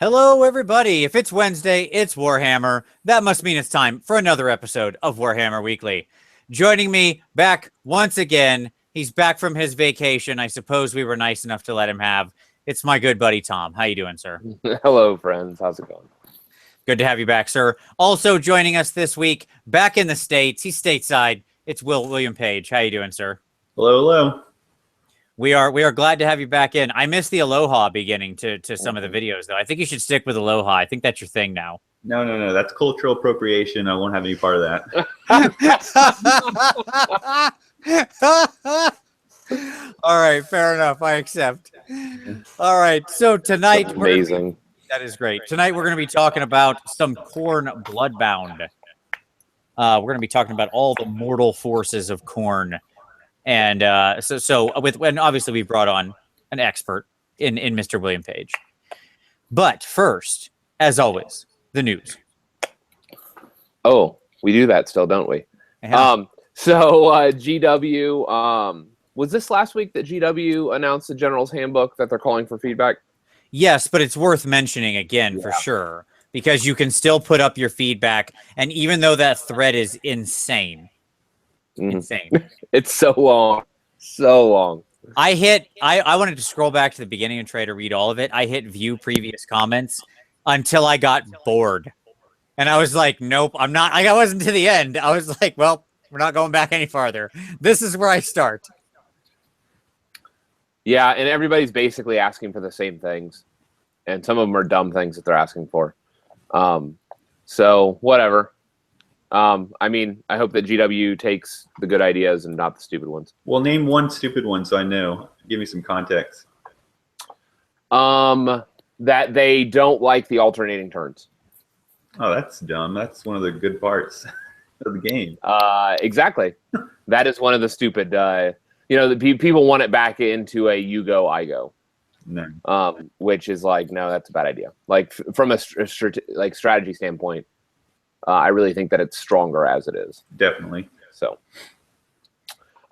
Hello, everybody. If it's Wednesday, it's Warhammer. That must mean it's time for another episode of Warhammer Weekly. Joining me back once again, he's back from his vacation. I suppose we were nice enough to let him have. It's my good buddy, Tom. How you doing, sir? Hello, friends. How's it going? Good to have you back, sir. Also joining us this week, back in the States, he's stateside. It's William Page. How you doing, sir? Hello, hello. We are glad to have you back in. I missed the Aloha beginning to some of the videos, though. I think you should stick with Aloha. I think that's your thing now. No. That's cultural appropriation. I won't have any part of that. All right, fair enough. I accept. All right, so tonight... Amazing. That is great. Tonight we're going to be talking about some Khorne Bloodbound. We're going to be talking about all the mortal forces of Khorne. And and obviously we brought on an expert in Mr. William Page. But first, as always, the news. Oh, we do that still, don't we? Yeah. GW, was this last week that GW announced the General's Handbook that they're calling for feedback? Yes, but it's worth mentioning again for sure, because you can still put up your feedback. And even though that thread is insane, It's so long. So long. I wanted to scroll back to the beginning and try to read all of it. I hit view previous comments until I got bored. And I was like, nope, I'm not. I wasn't to the end. I was like, well, we're not going back any farther. This is where I start. Yeah, and everybody's basically asking for the same things. And some of them are dumb things that they're asking for. So, whatever. I mean, I hope that GW takes the good ideas and not the stupid ones. Well, name one stupid one so I know. Give me some context. That they don't like the alternating turns. Oh, that's dumb. That's one of the good parts of the game. Exactly. That is one of the stupid. People want it back into a you go, I go. No. Which is like, no, that's a bad idea. Like from a strategy standpoint. I really think that it's stronger as it is. Definitely. So,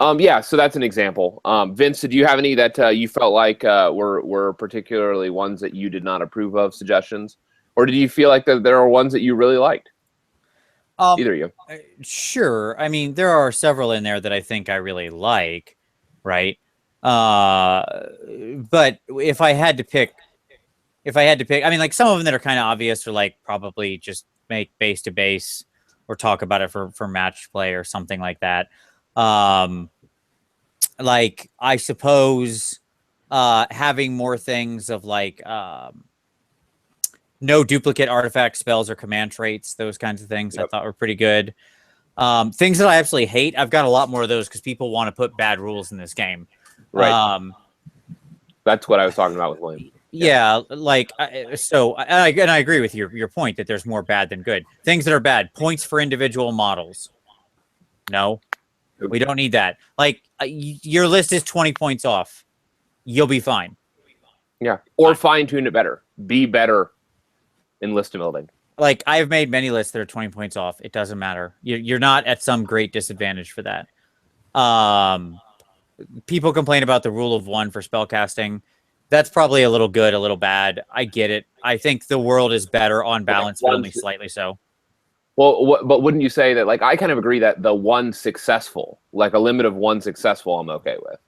so that's an example. Vince, did you have any that you felt like were particularly ones that you did not approve of, suggestions? Or did you feel like that there are ones that you really liked? Either of you. Sure. I mean, there are several in there that I think I really like, right? But if I had to pick, I mean, like some of them that are kind of obvious are like probably just make base to base or talk about it for match play or something like that. Like I suppose having more things of like no duplicate artifact spells or command traits, those kinds of things. Yep. I thought were pretty good. Things that I absolutely hate, I've got a lot more of those because people want to put bad rules in this game. Right. That's what I was talking about with William. Yeah, like I agree with your point that there's more bad than good. Things that are bad, points for individual models. No, we don't need that. Like your list is 20 points off. You'll be fine. Yeah, or fine tune it better. Be better in list building. Like I've made many lists that are 20 points off. It doesn't matter. You're not at some great disadvantage for that. People complain about the rule of one for spellcasting. That's probably a little good, a little bad. I get it. I think the world is better on balance, but only slightly so. Well, but wouldn't you say that, like, I kind of agree that the one successful, like a limit of one successful, I'm okay with.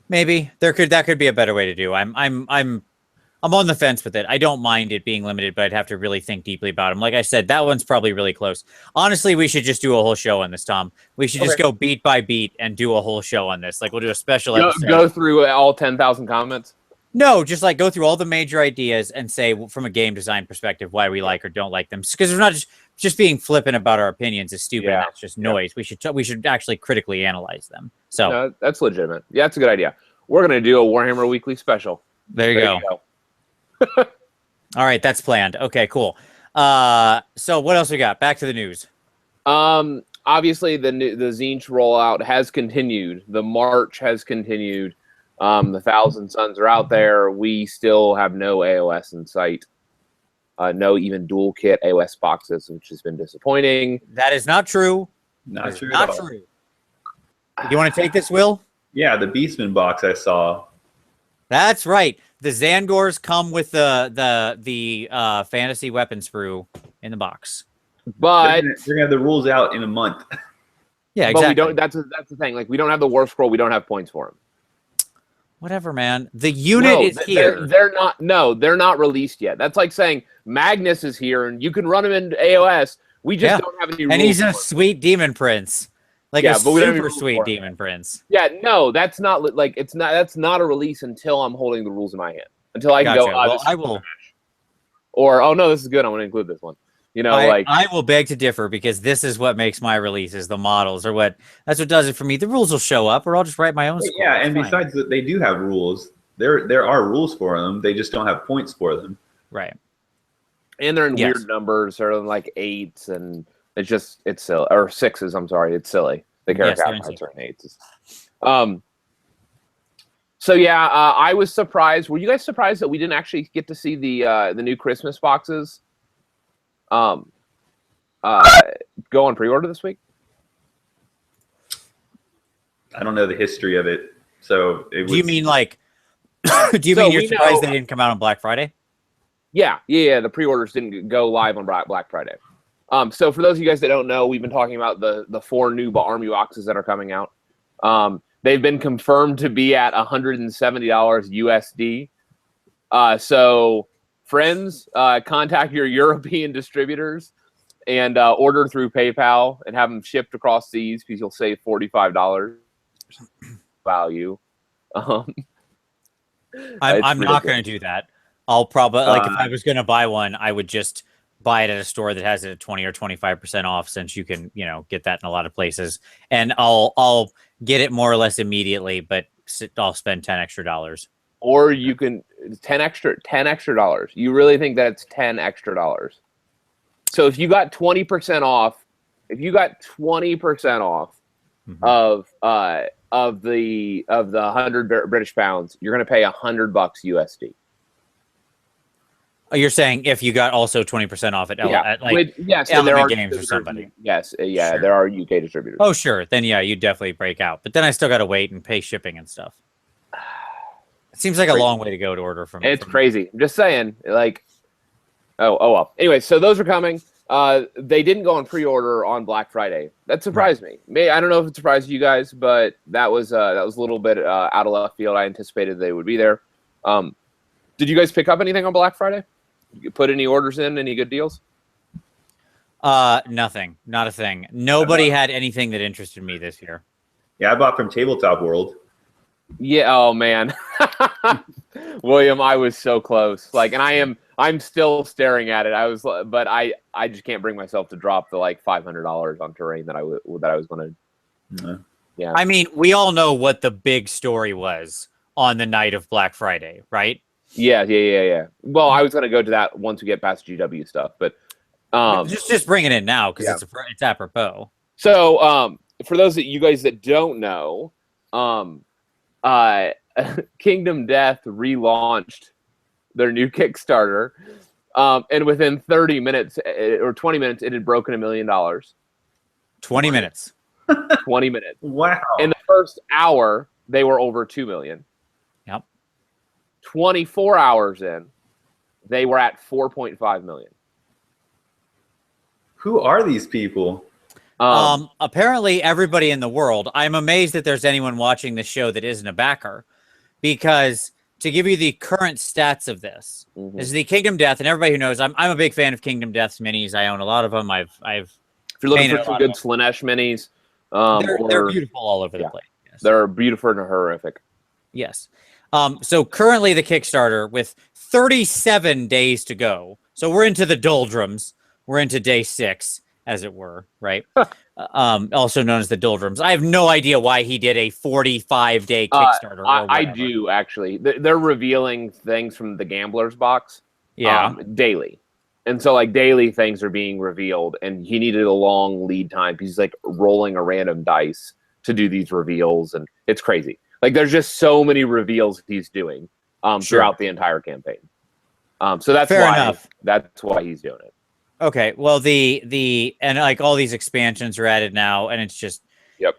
Maybe that could be a better way to do. I'm on the fence with it. I don't mind it being limited, but I'd have to really think deeply about them. Like I said, that one's probably really close. Honestly, we should just do a whole show on this, Tom. We should just go beat by beat and do a whole show on this. Like we'll do a special episode. Go through all 10,000 comments? No, just like go through all the major ideas and say from a game design perspective why we like or don't like them. Because we're not just being flippant about our opinions is stupid. Yeah. That's just noise. Yeah. We should actually critically analyze them. So no, that's legitimate. Yeah, that's a good idea. We're gonna do a Warhammer Weekly special. There you go. All right, that's planned. Okay, cool. So what else we got? Back to the news. Obviously the Tzeentch rollout has continued. The march has continued. The Thousand Suns are out there. We still have no AOS in sight. No even dual kit AOS boxes, which has been disappointing. That is not true. Not true. Not true. You want to take this, Will? Yeah, the Beastman box I saw. That's right. The Zangors come with the fantasy weapon sprue in the box. But They're gonna have the rules out in a month. Yeah, but exactly. we don't. That's the thing. Like we don't have the war scroll. We don't have points for them. Whatever, man. The unit is here. They're not. No, they're not released yet. That's like saying Magnus is here and you can run him in AOS. We just don't have any rules. And he's a sweet demon prince. Like a super sweet demon prince. Yeah, no, that's not like it's not. That's not a release until I'm holding the rules in my hand. Until I can go. Well, I will. Or oh no, this is good. I'm going to include this one. You know, I will beg to differ because this is what makes my releases. The models are that's what does it for me. The rules will show up, or I'll just write my own. Yeah, and besides that, they do have rules. There are rules for them. They just don't have points for them. Right. And they're in weird numbers, or like 8s, and it's silly, or 6s. I'm sorry, it's silly. The character are in 8s. So yeah, I was surprised. Were you guys surprised that we didn't actually get to see the new Christmas boxes? Go on pre-order this week? I don't know the history of it, so it was... Do you mean like? Do you mean you're surprised they didn't come out on Black Friday? Yeah. The pre-orders didn't go live on Black Friday. So for those of you guys that don't know, we've been talking about the 4 new army boxes that are coming out. They've been confirmed to be at $170 USD. So friends, contact your European distributors and order through PayPal and have them shipped across seas because you'll save $45 value. I'm not going to do that. I'll probably if I was going to buy one, I would just buy it at a store that has it at 20 or 25% off, since you can, get that in a lot of places. And I'll get it more or less immediately, but I'll spend $10 extra. Or you can $10 extra dollars. You really think that it's $10 extra? So if you got 20% off, of the 100 British pounds, you're going to pay $100 USD. Oh, you're saying if you got also 20% off at yes, Element Games or somebody. Yes, Sure. There are UK distributors. Oh, sure. Then you definitely break out. But then I still got to wait and pay shipping and stuff. It seems like a long way to go to order from. It's crazy. I'm just saying, like, oh well. Anyway, so those are coming. They didn't go on pre-order on Black Friday. That surprised me. I don't know if it surprised you guys, but that was a little bit out of left field. I anticipated they would be there. Did you guys pick up anything on Black Friday? You put any orders in? Any good deals? Nothing. Not a thing. Nobody had anything that interested me this year. Yeah, I bought from Tabletop World. Yeah. Oh man, William, I was so close. Like, and I'm still staring at it. But I just can't bring myself to drop the like $500 on terrain that I was going to. Yeah. I mean, we all know what the big story was on the night of Black Friday, right? Yeah. Well, I was going to go to that once we get past GW stuff, but just bring it in now because it's apropos. So, for those of you guys that don't know, Kingdom Death relaunched their new Kickstarter, and within 30 minutes or 20 minutes, it had broken $1 million. 20 minutes. 20 minutes. Wow. In the first hour, they were over 2 million. Yep. 24 hours in, they were at 4.5 million. Who are these people? Apparently everybody in the world. I'm amazed that there's anyone watching this show that isn't a backer, because to give you the current stats of this, this is the Kingdom Death, and everybody who knows, I'm a big fan of Kingdom Death's minis. I own a lot of them. If you're looking for some good Slanesh minis, they're beautiful all over the place. Yes. They're beautiful and horrific. Yes. So currently the Kickstarter, with 37 days to go. So we're into the doldrums. We're into day 6, as it were, right? Also known as the doldrums. I have no idea why he did a 45-day Kickstarter. I do, actually. They're revealing things from the Gambler's box daily. And so, like, daily things are being revealed, and he needed a long lead time because he's, like, rolling a random dice to do these reveals, and it's crazy. Like, there's just so many reveals he's doing throughout the entire campaign. So that's Fair enough. That's why he's doing it. Okay, well, and like all these expansions are added now, and it's just,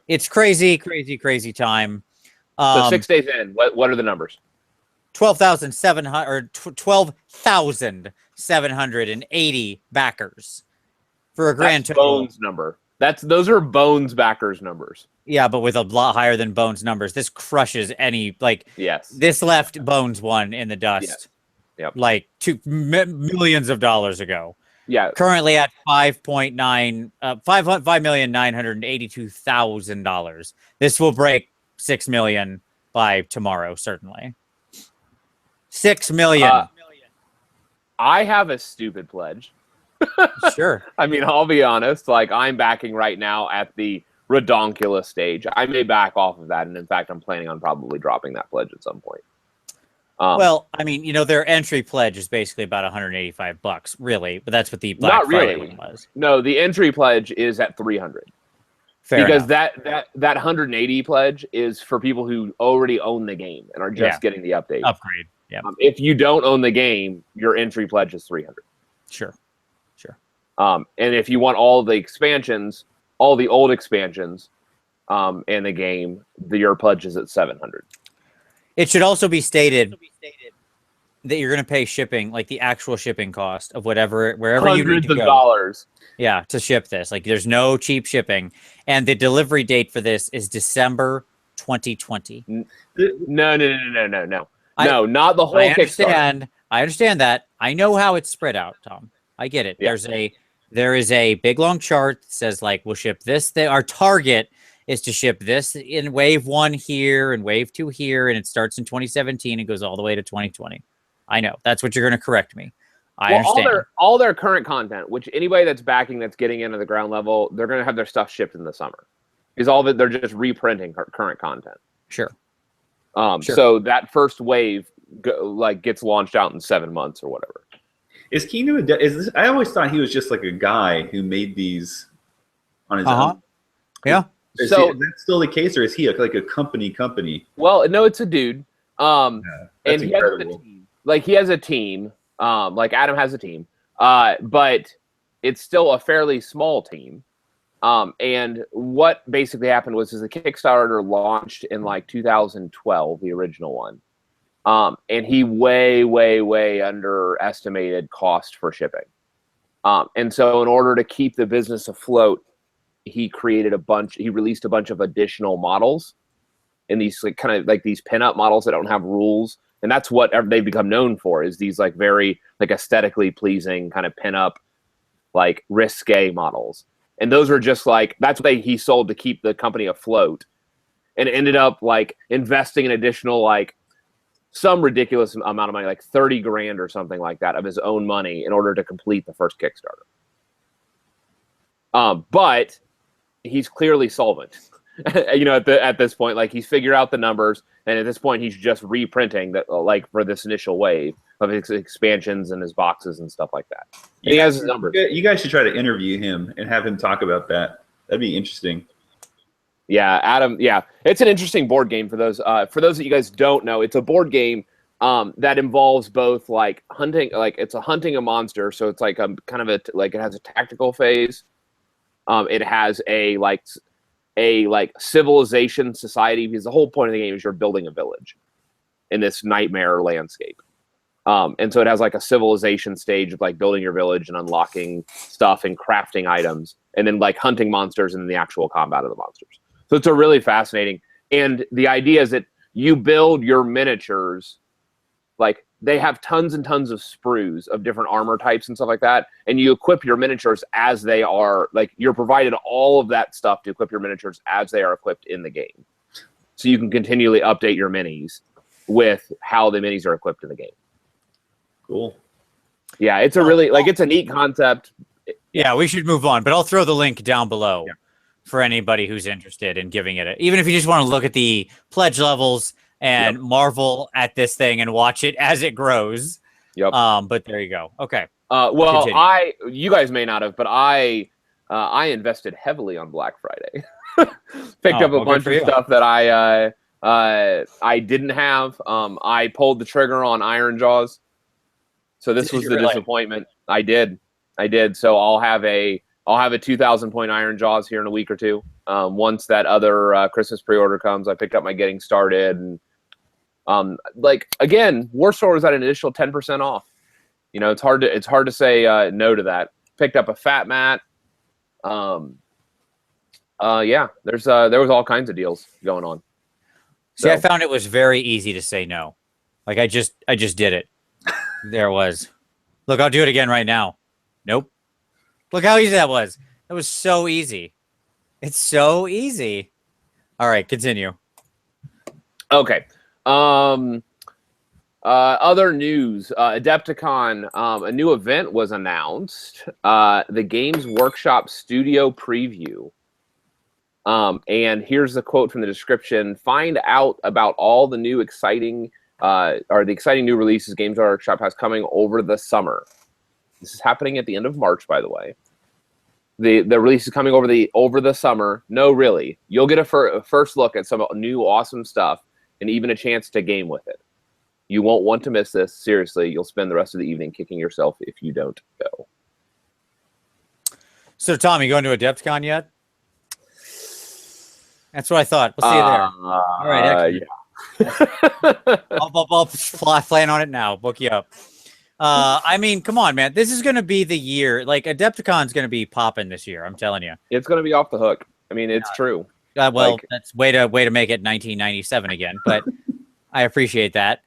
it's crazy time. So 6 days in, what are the numbers? 12,780 backers for a grand That's total. Bones number. Those are Bones backers numbers. Yeah, but with a lot higher than Bones numbers. This crushes any Yes. This left Bones one in the dust. Yes. Yep. Like millions of dollars ago. Yeah. Currently at $5,982,000. This will break 6 million by tomorrow, certainly. 6 million. I have a stupid pledge. Sure. I mean, I'll be honest. Like, I'm backing right now at the redonkulous stage. I may back off of that, and in fact, I'm planning on probably dropping that pledge at some point. Well, I mean, their entry pledge is basically about $185, really, but that's what the Black Friday one was. No, the entry pledge is at $300. Fair because enough. that 180 pledge is for people who already own the game and are just getting the update. Upgrade. Yeah. If you don't own the game, your entry pledge is $300. Sure. And if you want all the expansions, all the old expansions, in the game, your pledge is at $700. It should also be stated that you're going to pay shipping, like the actual shipping cost of wherever you need to go. Hundreds of dollars. Yeah, to ship this. Like, there's no cheap shipping, and the delivery date for this is December 2020. No. No, not the whole Kickstarter. I understand that. I know how it's spread out, Tom. I get it. Yeah. There is a big long chart that says, like, we'll ship this. Our target is to ship this in wave 1 here and wave 2 here, and it starts in 2017 and goes all the way to 2020. I know. That's what you're going to correct me. I understand. All their current content, which anybody that's backing that's getting into the ground level, they're going to have their stuff shipped in the summer. Is all that they're just reprinting current content. Sure. So that first wave gets launched out in 7 months or whatever. Is Keanu I always thought he was just like a guy who made these on his own. Yeah. Is that still the case, or is he like a company? Well, no, it's a dude. And that's he has a team. Like, he has a team. Like Adam has a team. But it's still a fairly small team. And what basically happened was the Kickstarter launched in like 2012, the original one. And he way underestimated cost for shipping. And so in order to keep the business afloat, he released a bunch of additional models, and these kind of like these pinup models that don't have rules. And that's what they've become known for, is these like very like aesthetically pleasing kind of pinup, like risque models. And those are just like, that's what he sold to keep the company afloat, and ended up like investing an additional like some ridiculous amount of money, like 30 grand or something like that of his own money in order to complete the first Kickstarter. But he's clearly solvent, at this point, like he's figured out the numbers. And at this point, he's just reprinting that, like for this initial wave of his expansions and his boxes and stuff like that. He has his numbers. You guys should try to interview him and have him talk about that. That'd be interesting. Yeah, Adam. Yeah, it's an interesting board game for those. For those that you guys don't know, it's a board game that involves both like hunting, like it's hunting a monster. So it's like a kind of it has a tactical phase. It has a civilization society, because the whole point of the game is you're building a village in this nightmare landscape. And so it has like a civilization stage of like building your village and unlocking stuff and crafting items, and then like hunting monsters and then the actual combat of the monsters. So it's a really fascinating. And the idea is that you build your miniatures, like they have tons and tons of sprues of different armor types and stuff like that. And you equip your miniatures as they are, like you're provided all of that stuff to equip your miniatures as they are equipped in the game. So you can continually update your minis with how the minis are equipped in the game. Cool. Yeah, it's a really, like, it's a neat concept. Yeah, we should move on, but I'll throw the link down below for anybody who's interested in giving it even if you just want to look at the pledge levels and marvel at this thing and watch it as it grows. Yep. But there you go. Okay. Well, continue. You guys may not have, but I invested heavily on Black Friday. Picked up a bunch of stuff that I didn't have. I pulled the trigger on Iron Jaws. So this was the disappointment. I did. So I'll have a 2,000 point Iron Jaws here in a week or two. Once that other Christmas pre-order comes, I picked up my Getting Started, and Like again, Warstore was at an initial 10% off. You know, it's hard to say no to that. Picked up a fat mat. Yeah, there was all kinds of deals going on. See, I found it was very easy to say no. Like I just did it. There it was. Look, I'll do it again right now. Nope. Look how easy that was. That was so easy. It's so easy. All right, continue. Okay. Other news. Adepticon, a new event was announced. The Games Workshop Studio Preview. And here's the quote from the description. Find out about all the new exciting new releases Games Workshop has coming over the summer. This is happening at the end of March, by the way. The release is coming over the summer. No, really. You'll get a first look at some new awesome stuff and even a chance to game with it. You won't want to miss this. Seriously, you'll spend the rest of the evening kicking yourself if you don't go. So, Tom, you going to Adepticon yet? That's what I thought. We'll see you there. All right, excellent. Yeah. I'll plan on it now. Book you up. I mean, come on, man. This is going to be the year. Like, Adepticon's going to be popping this year. I'm telling you. It's going to be off the hook. I mean, it's true. Well, that's way to make it 1997 again. But I appreciate that.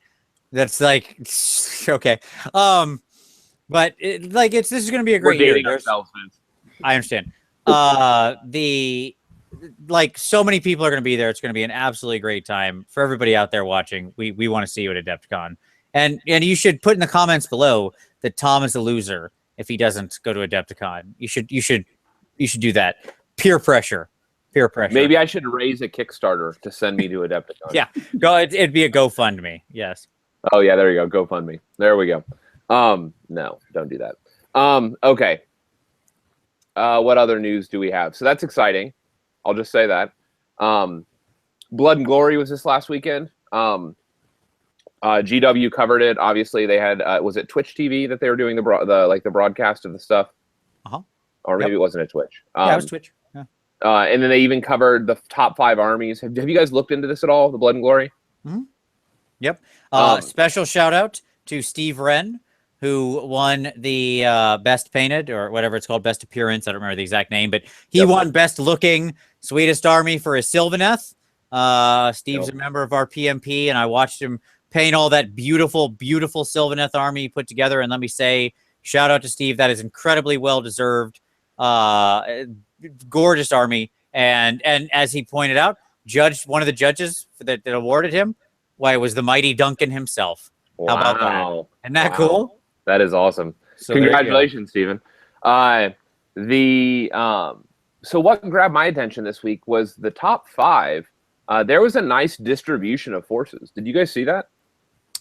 That's like okay. But this is going to be a great year. I understand. So many people are going to be there. It's going to be an absolutely great time for everybody out there watching. We want to see you at Adepticon. And you should put in the comments below that Tom is a loser if he doesn't go to Adepticon. You should do that. Peer pressure. Maybe I should raise a Kickstarter to send me to Adepticon. Yeah, go. It'd be a GoFundMe. Yes. Oh yeah, there you go. GoFundMe. There we go. No, don't do that. Okay. What other news do we have? So that's exciting. I'll just say that. Blood and Glory was this last weekend. GW covered it. Obviously, they had was it Twitch TV that they were doing the broadcast of the stuff? Or maybe it wasn't a Twitch. Yeah, it was Twitch. Yeah. And then they even covered the top 5 armies. Have you guys looked into this at all? The Blood and Glory. Mm-hmm. Yep. Special shout out to Steve Wren, who won the best painted or whatever it's called, best appearance. I don't remember the exact name, but he won best looking sweetest army for his Sylvaneth. Steve's a member of our PMP, and I watched him paint all that beautiful, beautiful Sylvaneth army he put together. And let me say, shout out to Steve. That is incredibly well deserved. Gorgeous army. And as he pointed out, one of the judges that awarded him, why, it was the mighty Duncan himself. Wow. How about that? Isn't that cool? That is awesome. So congratulations, Stephen. So what grabbed my attention this week was the top 5. There was a nice distribution of forces. Did you guys see that?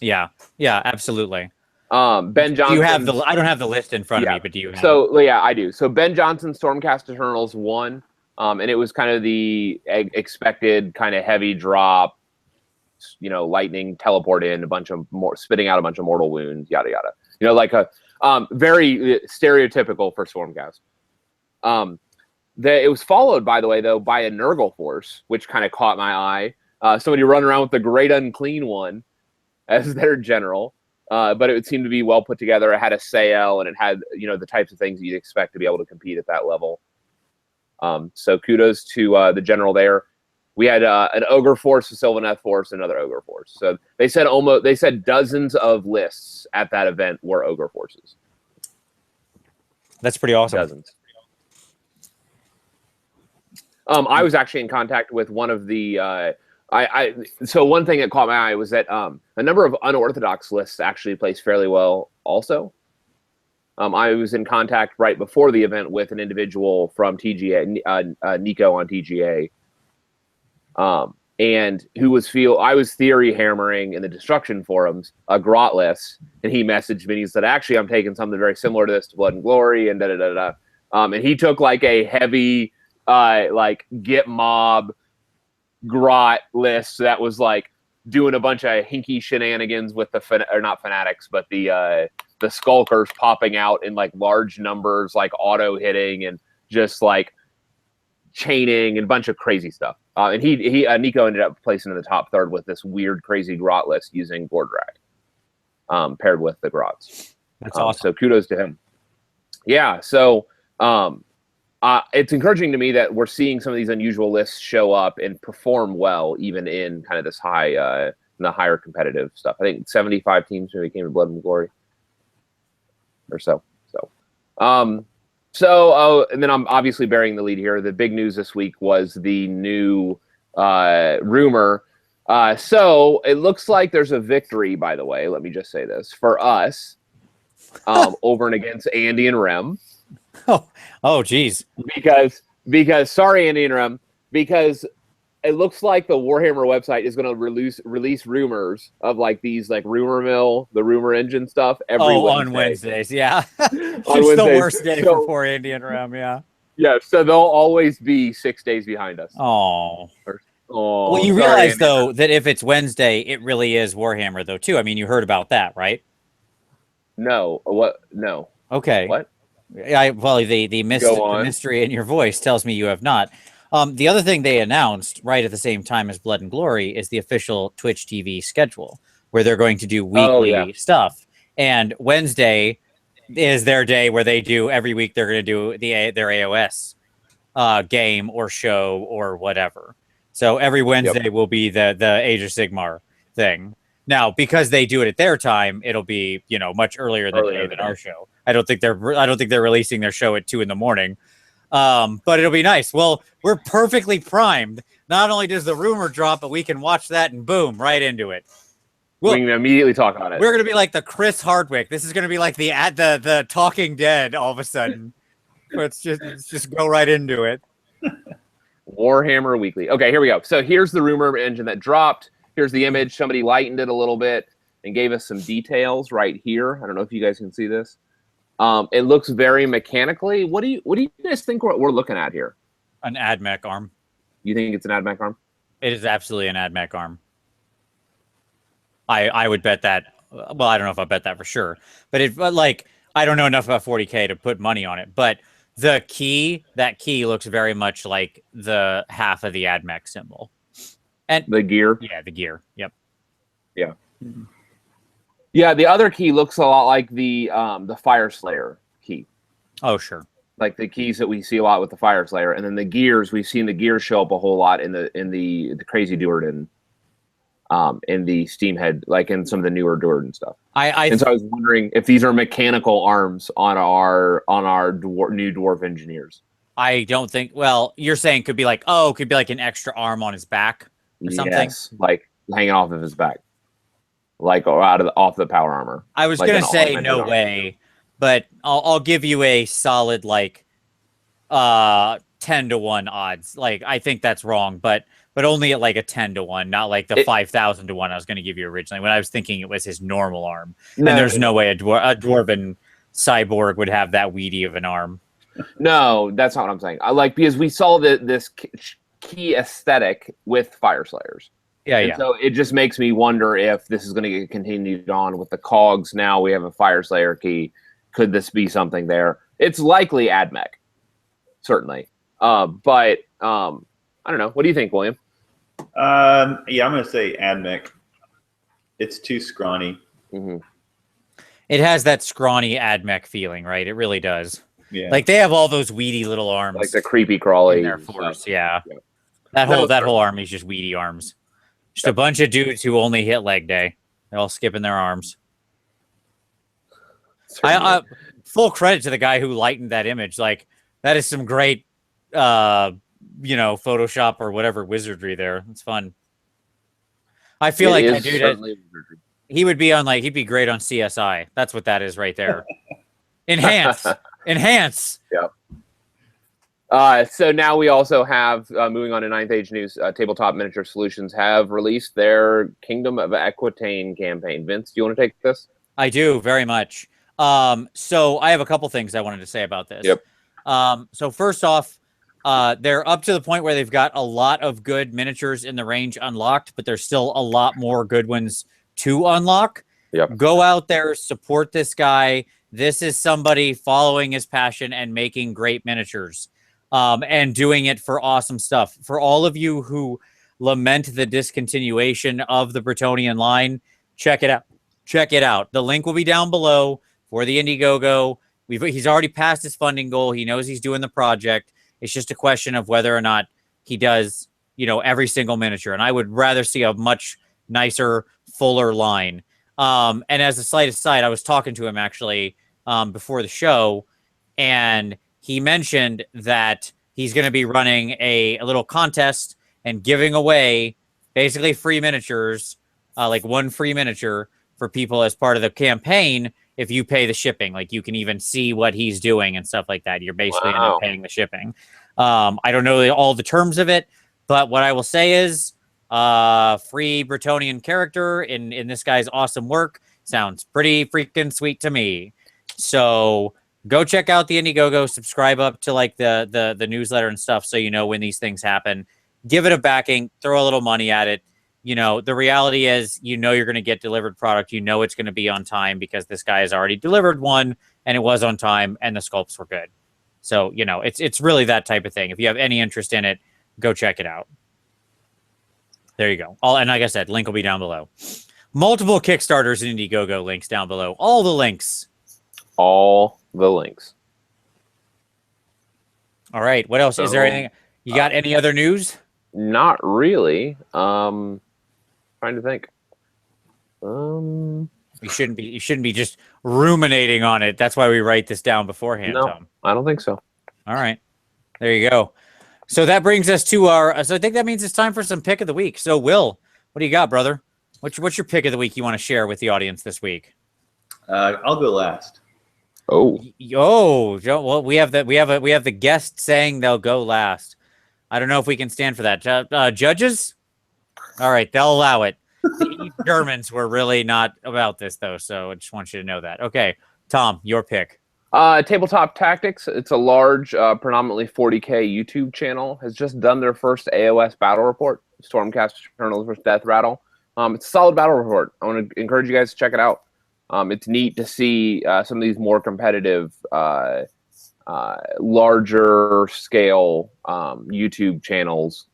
Yeah, absolutely. Ben Johnson. Do you have I don't have the list in front of me, but do you have yeah, I do. So Ben Johnson's Stormcast Eternals won, and it was kind of the expected kind of heavy drop, lightning teleport in spitting out a bunch of mortal wounds, yada yada. Like a very stereotypical for Stormcast. It was followed, by the way, though, by a Nurgle force, which kind of caught my eye. Somebody running around with the Great Unclean One as their general, but it would seem to be well put together. It had a sail, and it had the types of things you'd expect to be able to compete at that level. So kudos to the general there. We had an Ogre force, a Sylvaneth force, another Ogre force. So they said dozens of lists at that event were Ogre forces. That's pretty awesome. Dozens. I was actually in contact with one of the. So one thing that caught my eye was that a number of unorthodox lists actually placed fairly well. Also, I was in contact right before the event with an individual from TGA, Nico on TGA. And I was theory hammering in the destruction forums, a grot list, and he messaged me and he said, actually, I'm taking something very similar to this to Blood and Glory, and and he took like a heavy, get mob grot list that was like doing a bunch of hinky shenanigans with not fanatics, but the skulkers popping out in like large numbers, like auto hitting and just like chaining and a bunch of crazy stuff. And Nico ended up placing in the top third with this weird, crazy grot list using board drag, paired with the grots. That's awesome. So kudos to him. Yeah. So it's encouraging to me that we're seeing some of these unusual lists show up and perform well, even in kind of this high, the higher competitive stuff. I think 75 teams maybe came to Blood and Glory or so. And then I'm obviously bearing the lead here. The big news this week was the new rumor. So it looks like there's a victory, by the way, let me just say this, for us over and against Andy and Rem. Oh, geez. Because sorry, Andy and Rem, because it looks like the Warhammer website is going to release rumors of like these like rumor mill, the rumor engine stuff every Wednesday. On Wednesdays, yeah. It's the worst day for poor Andy and Rem, yeah. Yeah, so they'll always be 6 days behind us. Oh. Well, you realize though that if it's Wednesday, it really is Warhammer though too. I mean, you heard about that, right? No. What? No. Okay. What? The mystery in your voice tells me you have not. The other thing they announced right at the same time as Blood and Glory is the official Twitch TV schedule, where they're going to do weekly stuff. And Wednesday is their day where they do every week. They're going to do their AOS game or show or whatever. So every Wednesday will be the Age of Sigmar thing. Now, because they do it at their time, it'll be much earlier than our show. I don't think they're releasing their show at 2 a.m. But it'll be nice. Well, we're perfectly primed. Not only does the rumor drop, but we can watch that and boom, right into it. We can immediately talk on it. We're gonna be like the Chris Hardwick. This is gonna be like the Talking Dead all of a sudden. Let's just go right into it. Warhammer Weekly. Okay, here we go. So here's the rumor engine that dropped. Here's the image. Somebody lightened it a little bit and gave us some details right here. I don't know if you guys can see this. It looks very mechanically. What do you guys think we're looking at here? An AdMech arm. You think it's an AdMech arm? It is absolutely an AdMech arm. I would bet that. Well, I don't know if I bet that for sure, but I don't know enough about 40K to put money on it. But that key looks very much like the half of the AdMech symbol. And the gear. Yeah, the gear. Yep. Yeah. Mm-hmm. Yeah, the other key looks a lot like the Fire Slayer key. Oh, sure. Like the keys that we see a lot with the Fire Slayer, and then the gears, we've seen the gears show up a whole lot in the Crazy Duerden, in the Steamhead, like in some of the newer Duerden stuff. So I was wondering if these are mechanical arms on our new dwarf engineers. I don't think. Well, you're saying could be like an extra arm on his back or something. Yes, like hanging off of his back. Like off the power armor. I was gonna say no way, but I'll give you a solid 10-to-1 odds. Like I think that's wrong, but only at like a 10-to-1, not like the 5,000-to-1 I was gonna give you originally. When I was thinking it was his normal arm, and there's no way a dwarven cyborg would have that weedy of an arm. No, that's not what I'm saying. Because we saw this key aesthetic with Fire Slayers. Yeah. So it just makes me wonder if this is going to get continued on with the cogs. Now we have a Fire Slayer key. Could this be something there? It's likely AdMech, certainly. But I don't know. What do you think, William? I'm going to say AdMech. It's too scrawny. Mm-hmm. It has that scrawny AdMech feeling, right? It really does. Yeah. Like they have all those weedy little arms, like the creepy crawly in their force. Yeah. That whole army is just weedy arms. Just a bunch of dudes who only hit leg day. They're all skipping their arms. Full credit to the guy who lightened that image. Like that is some great, Photoshop or whatever wizardry there. It's fun. I feel like that dude. He would be on he'd be great on CSI. That's what that is right there. Enhance. Yep. So now we also have, moving on to 9th Age News, Tabletop Miniature Solutions have released their Kingdom of Aquitaine campaign. Vince, do you want to take this? I do, very much. So I have a couple things I wanted to say about this. Yep. So first off, they're up to the point where they've got a lot of good miniatures in the range unlocked, but there's still a lot more good ones to unlock. Yep. Go out there, support this guy. This is somebody following his passion and making great miniatures. and doing it for awesome stuff. For all of you who lament the discontinuation of the Bretonian line, check it out. Check it out. The link will be down below for the Indiegogo. He's already passed his funding goal. He knows he's doing the project. It's just a question of whether or not he does, every single miniature. And I would rather see a much nicer, fuller line. And as a slight aside, I was talking to him actually before the show, and he mentioned that he's going to be running a little contest and giving away basically free miniatures, like one free miniature for people as part of the campaign. If you pay the shipping, like you can even see what he's doing and stuff like that. You're basically end up paying the shipping. I don't know all the terms of it, but what I will say is free Bretonian character in this guy's awesome work sounds pretty freaking sweet to me. So go check out the Indiegogo, subscribe up to like the newsletter and stuff so you know when these things happen. Give it a backing, throw a little money at it. The reality is, you're going to get delivered product. It's going to be on time because this guy has already delivered one and it was on time and the sculpts were good. So, it's really that type of thing. If you have any interest in it, go check it out. There you go. And like I said, link will be down below. Multiple Kickstarters and Indiegogo links down below. All the links. All the links. All right. What else? Is there anything? You got any other news? Not really. Trying to think. You shouldn't be just ruminating on it. That's why we write this down beforehand, no, Tom. I don't think so. All right. There you go. So that brings us to our so I think that means it's time for some pick of the week. So Will, what do you got, brother? What's your pick of the week you want to share with the audience this week? I'll go last. Oh, well, we have the guest saying they'll go last. I don't know if we can stand for that. Judges? All right, they'll allow it. The Germans were really not about this, though, so I just want you to know that. Okay, Tom, your pick. Tabletop Tactics. It's a large, predominantly 40K YouTube channel. Has just done their first AOS battle report, Stormcast Eternals vs. Death Rattle. It's a solid battle report. I want to encourage you guys to check it out. It's neat to see some of these more competitive, larger scale YouTube channels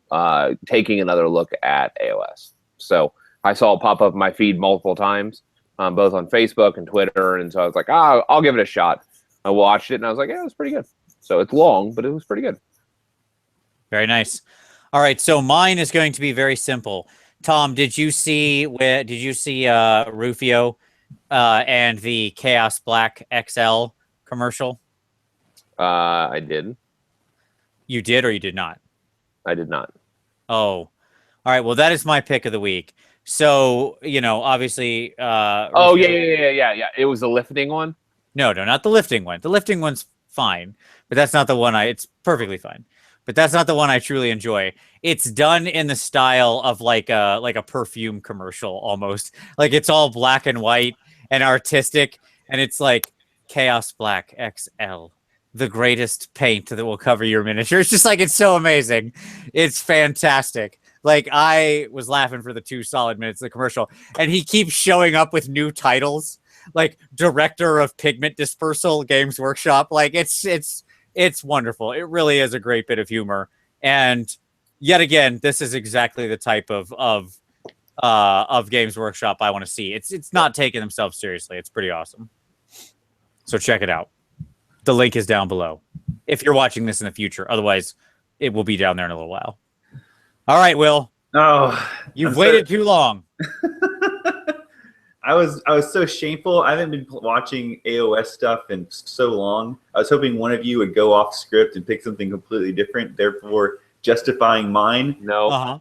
taking another look at AOS. So I saw it pop up in my feed multiple times, both on Facebook and Twitter, and so I was like, I'll give it a shot. I watched it, and I was like, yeah, it was pretty good. So it's long, but it was pretty good. Very nice. All right, so mine is going to be very simple. Tom, did you see Rufio and the Chaos Black XL commercial? I did. You did or you did not? I did not. Oh, all right. Well, that is my pick of the week. So, obviously. Oh, yeah. It was the lifting one? No, not the lifting one. The lifting one's fine, but that's not the one it's perfectly fine. But that's not the one I truly enjoy. It's done in the style of like a perfume commercial almost. Like it's all black and white and artistic, and it's like Chaos Black XL, the greatest paint that will cover your miniature. It's just like, it's so amazing. It's fantastic. Like, I was laughing for the 2 solid minutes of the commercial, and he keeps showing up with new titles, like Director of Pigment Dispersal, Games Workshop. Like, it's wonderful. It really is a great bit of humor. And yet again, this is exactly the type of Games Workshop I want to see. It's not taking themselves seriously. It's pretty awesome. So check it out. The link is down below if you're watching this in the future. Otherwise, it will be down there in a little while. All right, Will. Oh, you've waited too long. I was so shameful. I haven't been watching AOS stuff in so long. I was hoping one of you would go off script and pick something completely different, therefore justifying mine. No.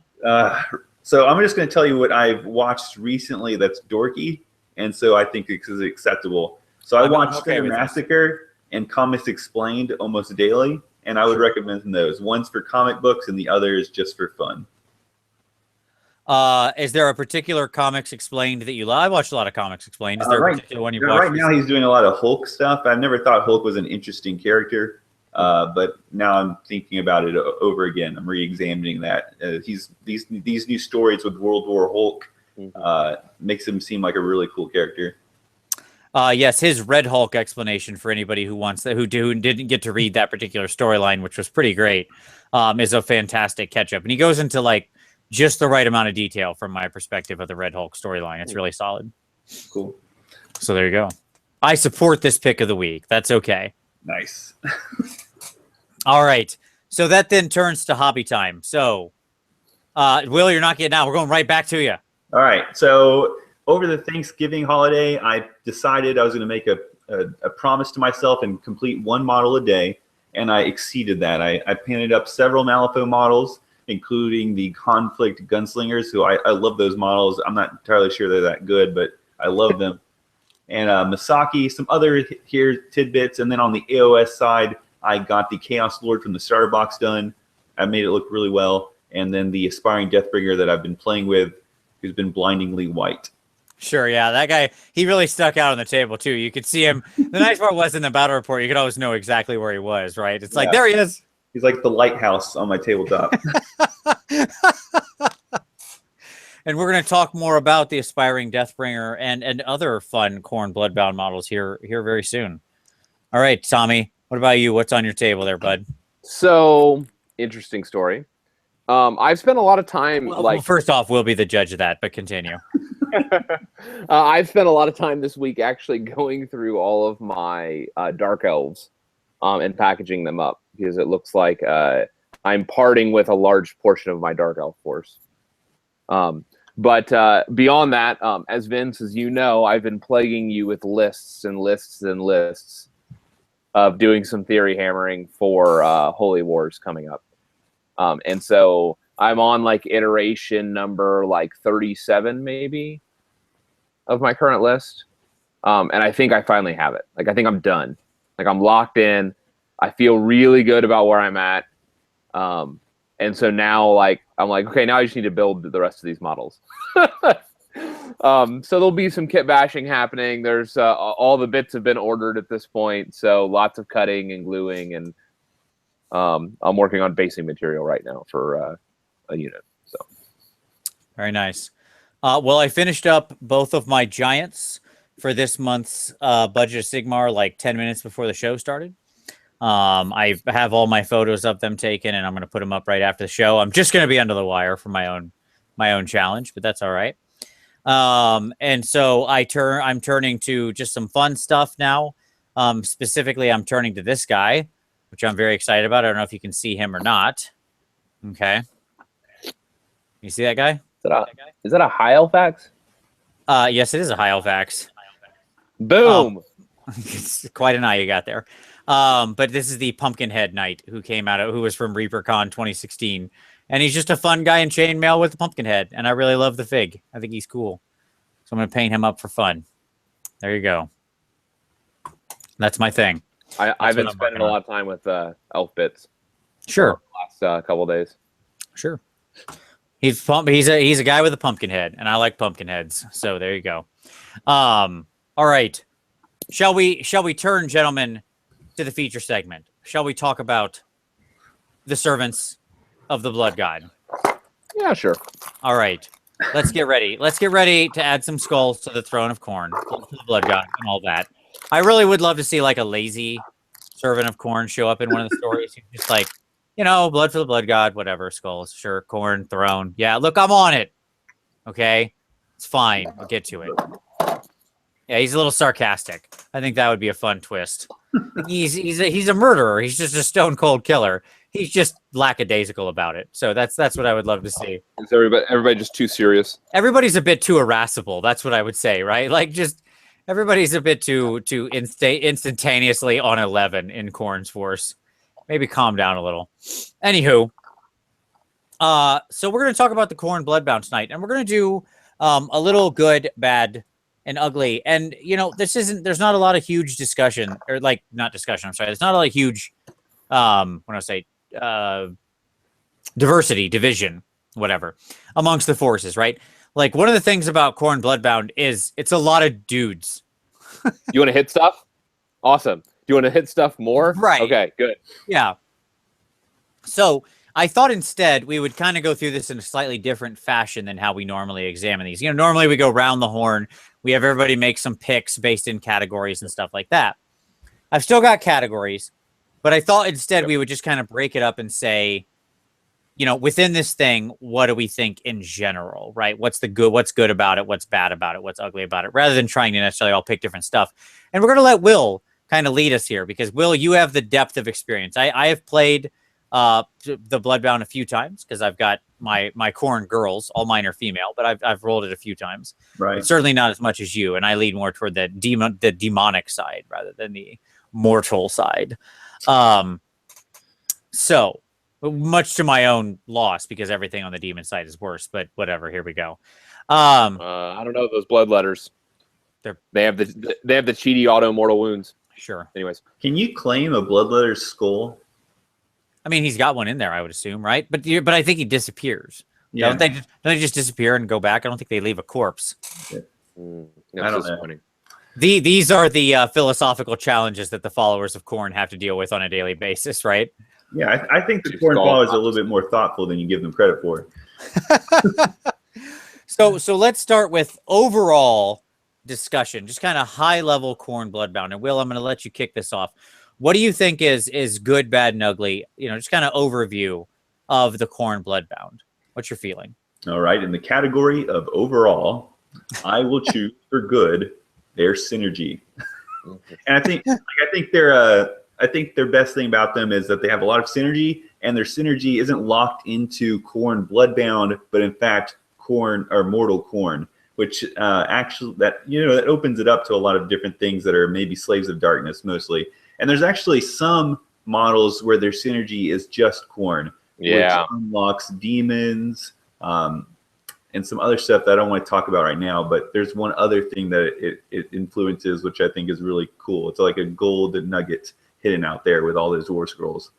So I'm just going to tell you what I've watched recently that's dorky, and so I think it's acceptable. So I watched The Massacre and Comics Explained almost daily, and I would recommend those. One's for comic books, and the other is just for fun. Is there a particular Comics Explained that you love? I watched a lot of Comics Explained. Is there a particular one you've watched? Right now he's doing a lot of Hulk stuff. I've never thought Hulk was an interesting character, but now I'm thinking about it over again. I'm re-examining that. These new stories with World War Hulk makes him seem like a really cool character. Yes, his Red Hulk explanation for anybody who wants that, who didn't get to read that particular storyline, which was pretty great, is a fantastic catch up, and he goes into like just the right amount of detail from my perspective of the Red Hulk storyline. It's really solid. Cool. So there you go. I support this pick of the week. That's okay. Nice. All right. So that then turns to hobby time. So, Will, you're not getting out. We're going right back to you. All right. So over the Thanksgiving holiday, I decided I was going to make a promise to myself and complete one model a day, and I exceeded that. I painted up several Malifaux models, including the Conflict Gunslingers, who I love those models. I'm not entirely sure they're that good, but I love them. And Misaki, some other here tidbits, and then on the AOS side, I got the Chaos Lord from the starter box done. I made it look really well. And then the Aspiring Deathbringer that I've been playing with, who's been blindingly white. Sure, yeah. That guy, he really stuck out on the table, too. You could see him. The nice part was in the battle report, you could always know exactly where he was, right? It's like, there he is. He's like the lighthouse on my tabletop. And we're going to talk more about the Aspiring Deathbringer and other fun Khorne Bloodbound models here very soon. All right, Tommy, what about you? What's on your table there, bud? So, interesting story. I've spent a lot of time well, first off, we'll be the judge of that, but continue. I've spent a lot of time this week actually going through all of my Dark Elves and packaging them up, because it looks like I'm parting with a large portion of my Dark Elf force. But beyond that, as Vince, as you know, I've been plaguing you with lists and lists and lists of doing some theory hammering for Holy Wars coming up. And so I'm on like iteration number like 37 maybe of my current list. And I think I finally have it. Like, I think I'm done. Like, I'm locked in. I feel really good about where I'm at. And so now, like, I'm like, okay, now I just need to build the rest of these models. So there'll be some kit bashing happening. There's all the bits have been ordered at this point. So lots of cutting and gluing, and I'm working on basing material right now for a unit. So very nice. Well, I finished up both of my giants for this month's Budget of Sigmar like 10 minutes before the show started. I have all my photos of them taken, and I'm going to put them up right after the show. I'm just going to be under the wire for my own challenge, but that's all right. And so I'm turning to just some fun stuff now. Specifically, I'm turning to this guy, which I'm very excited about. I don't know if you can see him or not. Okay. You see that guy? Is that a High Elfax? Yes, it is a High Elfax. Boom. It's quite an eye you got there. But this is the Pumpkinhead Knight who was from ReaperCon 2016. And he's just a fun guy in chainmail with a pumpkin head. And I really love the fig. I think he's cool. So I'm going to paint him up for fun. There you go. That's my thing. I've been spending a lot of time with elf bits. Sure. The last couple of days. Sure. He's a guy with a pumpkin head, and I like pumpkin heads. So there you go. All right. Shall we turn, gentlemen, to the feature segment? Shall we talk about the servants of the Blood God? Yeah, sure. All right. Let's get ready. Let's get ready to add some skulls to the Throne of Khorne, to the Blood God, and all that. I really would love to see like a lazy servant of Khorne show up in one of the stories. Just like, blood for the Blood God, whatever, skulls, sure, Khorne, throne. Yeah, look, I'm on it. Okay, it's fine. We'll get to it. Yeah, he's a little sarcastic. I think that would be a fun twist. He's a murderer. He's just a stone cold killer. He's just lackadaisical about it. So that's what I would love to see. Is everybody just too serious? Everybody's a bit too irascible. That's what I would say, right? Like, just everybody's a bit too instantaneously on 11 in Khorne's force. Maybe calm down a little. Anywho, so we're going to talk about the Khorne Bloodbound tonight, and we're going to do a little good, bad, and ugly. And there's not a lot of huge discussion, or like not discussion. I'm sorry. There's not a lot of huge, division, whatever, amongst the forces, right? Like, one of the things about Khorne Bloodbound is it's a lot of dudes. You want to hit stuff? Awesome. Do you want to hit stuff more? Right. Okay, good. Yeah. So I thought instead we would kind of go through this in a slightly different fashion than how we normally examine these. Normally we go round the horn. We have everybody make some picks based in categories and stuff like that. I've still got categories, but I thought instead we would just kind of break it up and say, within this thing, what do we think in general, right? What's good about it? What's bad about it? What's ugly about it? Rather than trying to necessarily all pick different stuff. And we're going to let Will kind of lead us here because, Will, you have the depth of experience. I have played the Bloodbound a few times because I've got my Khorne girls. All mine are female, but I've rolled it a few times. Right. But certainly not as much as you. And I lead more toward the demonic side rather than the mortal side. So much to my own loss because everything on the demon side is worse, but whatever, here we go. I don't know those blood letters. They have the cheaty auto mortal wounds. Sure. Anyways, can you claim a bloodletter skull? I mean, he's got one in there, I would assume, right? But I think he disappears. Yeah. Don't they just disappear and go back? I don't think they leave a corpse. I don't know. These are the philosophical challenges that the followers of Khorne have to deal with on a daily basis, right? Yeah, I think the Khorne followers are a little bit more thoughtful than you give them credit for. So let's start with overall discussion, just kind of high level Khorne Bloodbound. And Will, I'm going to let you kick this off. What do you think is good, bad, and ugly? Just kind of overview of the Khorne Bloodbound. What's your feeling? All right, in the category of overall, I will choose for good their synergy, and I think their best thing about them is that they have a lot of synergy, and their synergy isn't locked into Khorne Bloodbound, but in fact Khorne or Mortal Khorne, which actually that opens it up to a lot of different things that are maybe slaves of darkness mostly. And there's actually some models where their synergy is just Khorne, which unlocks demons and some other stuff that I don't want to talk about right now. But there's one other thing that it influences, which I think is really cool. It's like a gold nugget hidden out there with all those war scrolls.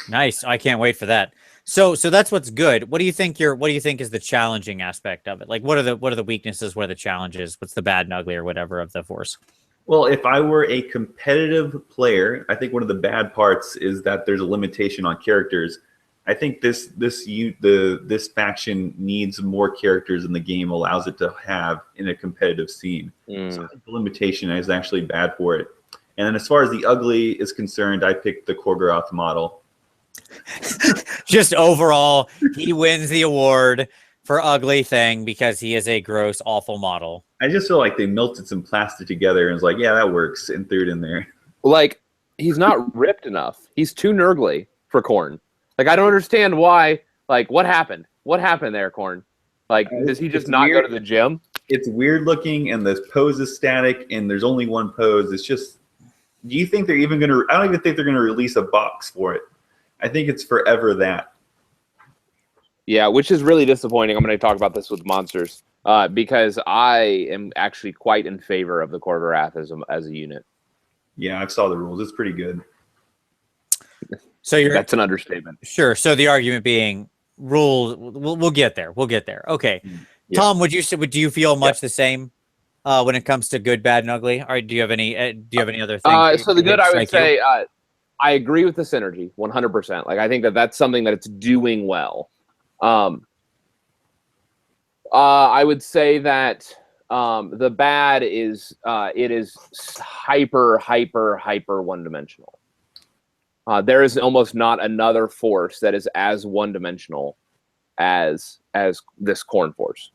Nice. I can't wait for that. So that's what's good. What do you think is the challenging aspect of it? Like what are the weaknesses? What are the challenges? What's the bad and ugly or whatever of the force? Well, if I were a competitive player, I think one of the bad parts is that there's a limitation on characters. I think this faction needs more characters than the game allows it to have in a competitive scene. So I think the limitation is actually bad for it. And then as far as the ugly is concerned, I picked the Khorgoth model. Just overall, he wins the award for ugly thing because he is a gross, awful model. I just feel like they melted some plastic together and was like, yeah, that works, and threw it in there. Like, he's not ripped enough. He's too nurgly for Khorne. Like, I don't understand why. Like, what happened? What happened there, Khorne? Like, does he just not go to the gym? It's weird looking, and the pose is static, and there's only one pose. It's just, do you think they're even going to, I don't even think they're going to release a box for it. I think it's forever that. Yeah, which is really disappointing. I'm going to talk about this with monsters because I am actually quite in favor of the Khorgoth as a unit. Yeah, I saw the rules. It's pretty good. So that's an understatement. Sure. So the argument being rules. We'll get there. We'll get there. Okay. Yeah. Tom, do you feel much the same when it comes to good, bad, and ugly? Or do you have any other things? So the good, I would say, I agree with the synergy 100%. Like I think that's something that it's doing well. I would say that the bad is it is hyper one-dimensional. There is almost not another force that is as one-dimensional as this Khorne force.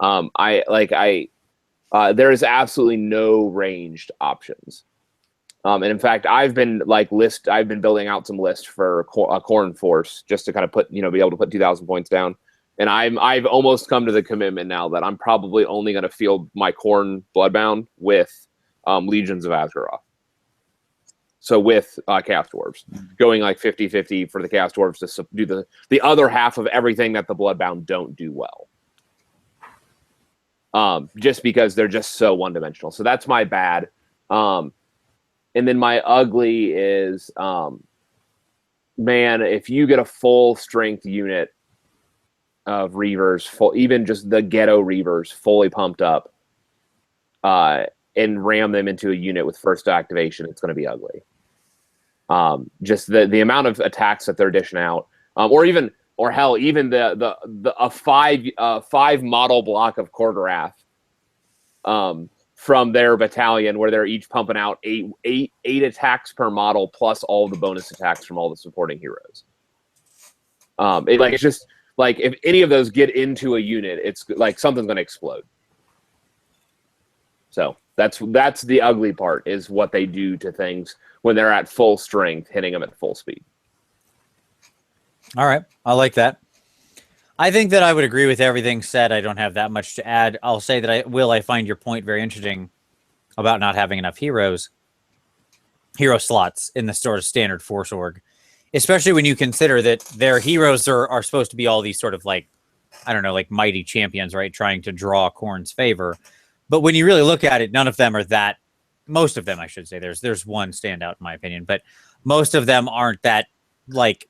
There is absolutely no ranged options. And in fact, I've been building out some lists for a Khorne force just to kind of be able to put 2,000 points down. And I've almost come to the commitment now that I'm probably only going to field my Khorne Bloodbound with Legions of Azeroth. So with Chaos Dwarves, going like 50-50 for the Chaos Dwarves to do the other half of everything that the Bloodbound don't do well. Just because they're just so one-dimensional. So that's my bad. And then my ugly is, man, if you get a full strength unit of Reavers, even just the ghetto Reavers, fully pumped up, and ram them into a unit with first activation, it's going to be ugly. Just the amount of attacks that they're dishing out, or hell, even a five model block of Khorgoth from their battalion, where they're each pumping out eight attacks per model plus all the bonus attacks from all the supporting heroes. It's just like if any of those get into a unit, it's like something's going to explode. So that's the ugly part, is what they do to things when they're at full strength, hitting them at full speed. All right, I like that. I think that I would agree with everything said. I don't have that much to add. I'll say that I find your point very interesting about not having enough hero slots in the sort of standard Force org, especially when you consider that their heroes are supposed to be all these sort of like, I don't know, like mighty champions, right? Trying to draw Khorne's favor. But when you really look at it, none of them are that. Most of them, I should say. There's one standout in my opinion, but most of them aren't that like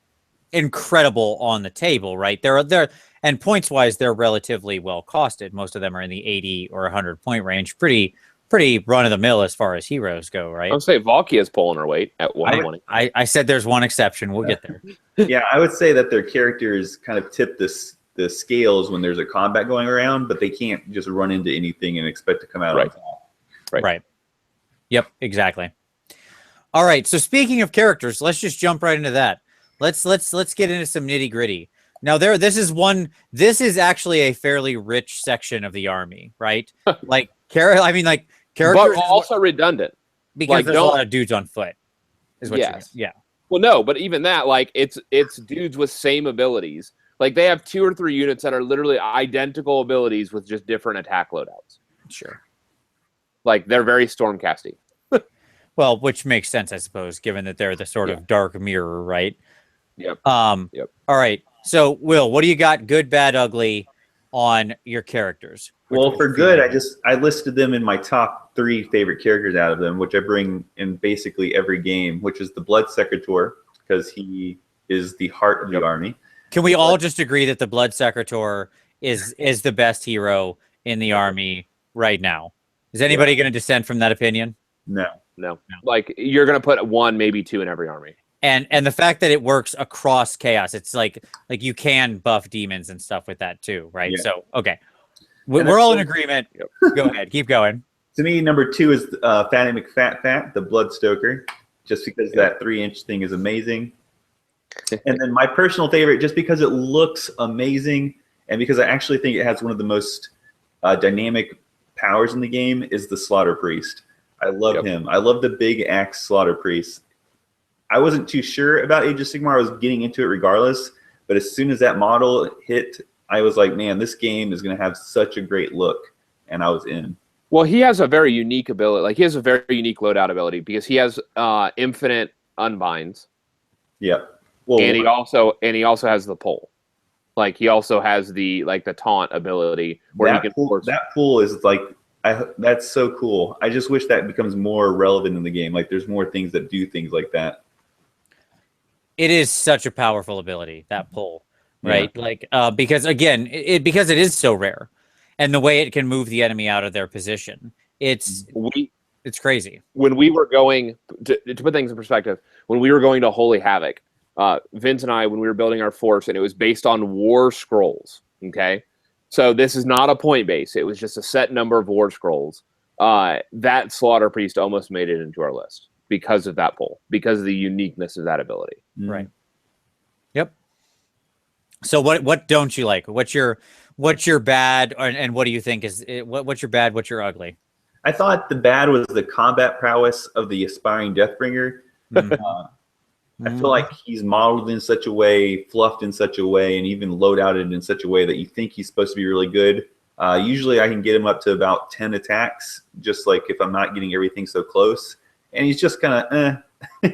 incredible on the table, right? They're and points wise, they're relatively well costed. Most of them are in the 80 or 100 point range. Pretty run of the mill as far as heroes go, right? I would say Valkia's pulling her weight at 120. I said there's one exception. We'll get there. Yeah, I would say that their characters kind of tip the scales when there's a combat going around, but they can't just run into anything and expect to come out on top. Right. Yep, exactly. All right. So speaking of characters, let's just jump right into that. Let's get into some nitty gritty. Now this is actually a fairly rich section of the army, right? Like characters, but also redundant because like, there's a lot of dudes on foot. Is what yeah. Well, no, but even that, like it's dudes with same abilities. Like they have 2 or 3 units that are literally identical abilities with just different attack loadouts. Sure. Like they're very stormcasty. Well, which makes sense, I suppose, given that they're the sort of dark mirror, right? Yep. Yep. All right. So, Will, what do you got? Good, bad, ugly on your characters? Well, for good, I listed them in my top 3 favorite characters out of them, which I bring in basically every game, which is the Blood Secretary, because he is the heart of the army. Can we all just agree that the Blood Secretary is the best hero in the army right now? Is anybody going to dissent from that opinion? No. Like you're going to put 1, maybe 2 in every army. And the fact that it works across chaos, it's like you can buff demons and stuff with that too, right? Yeah. So, okay. We're all in agreement. Yep. Go ahead. Keep going. To me, number 2 is Fatty McFat, the Bloodstoker, just because that 3-inch thing is amazing. And then my personal favorite, just because it looks amazing and because I actually think it has one of the most dynamic powers in the game, is the Slaughter Priest. I love him. I love the big axe Slaughter Priest. I wasn't too sure about Age of Sigmar. I was getting into it regardless. But as soon as that model hit, I was like, man, this game is going to have such a great look. And I was in. Well, he has a very unique ability. Like he has a very unique loadout ability because he has infinite unbinds. Yeah. Well, and he also has the pull. Like he also has the taunt ability where he can force. That pull is like that's so cool. I just wish that becomes more relevant in the game. Like there's more things that do things like that. It is such a powerful ability, that pull, right? Yeah. Because again, because it is so rare, and the way it can move the enemy out of their position, it's crazy. When we were going to put things in perspective, when we were going to Holy Havoc, Vince and I, when we were building our force, and it was based on war scrolls. Okay, so this is not a point base; it was just a set number of war scrolls. That Slaughter Priest almost made it into our list because of that pull, because of the uniqueness of that ability. Right. Yep. So what don't you like? What's your bad, and what do you think is what's your bad? What's your ugly? I thought the bad was the combat prowess of the aspiring Deathbringer. I feel like he's modeled in such a way, fluffed in such a way, and even loadouted in such a way that you think he's supposed to be really good. Usually I can get him up to about 10 attacks, just like if I'm not getting everything so close. And he's just kind of,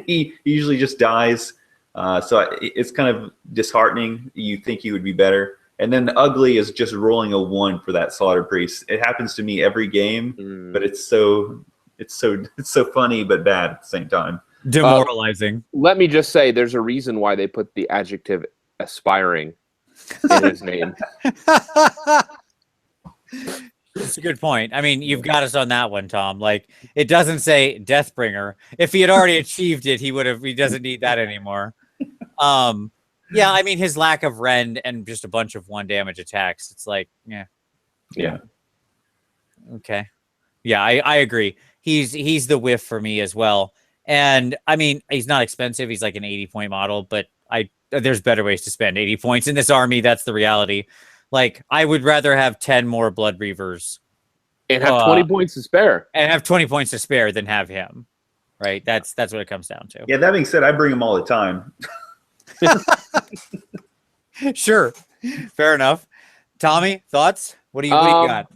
he usually just dies. So it's kind of disheartening. You think he would be better. And then the ugly is just rolling a 1 for that Slaughter Priest. It happens to me every game, but it's so funny but bad at the same time. Demoralizing. Let me just say, there's a reason why they put the adjective aspiring in his name. That's a good point. I mean, you've got us on that one, Tom. Like, it doesn't say Deathbringer. If he had already achieved it, he doesn't need that anymore. Yeah, I mean, his lack of rend and just a bunch of 1 damage attacks. It's like, yeah. Yeah. Okay. Yeah, I agree. He's the whiff for me as well. And I mean, he's not expensive. He's like an 80-point model, but there's better ways to spend 80 points in this army. That's the reality. Like, I would rather have 10 more Blood Reavers and have 20 points to spare. And have 20 points to spare than have him. Right? That's what it comes down to. Yeah, that being said, I bring him all the time. Sure. Fair enough. Tommy, thoughts? What do you got?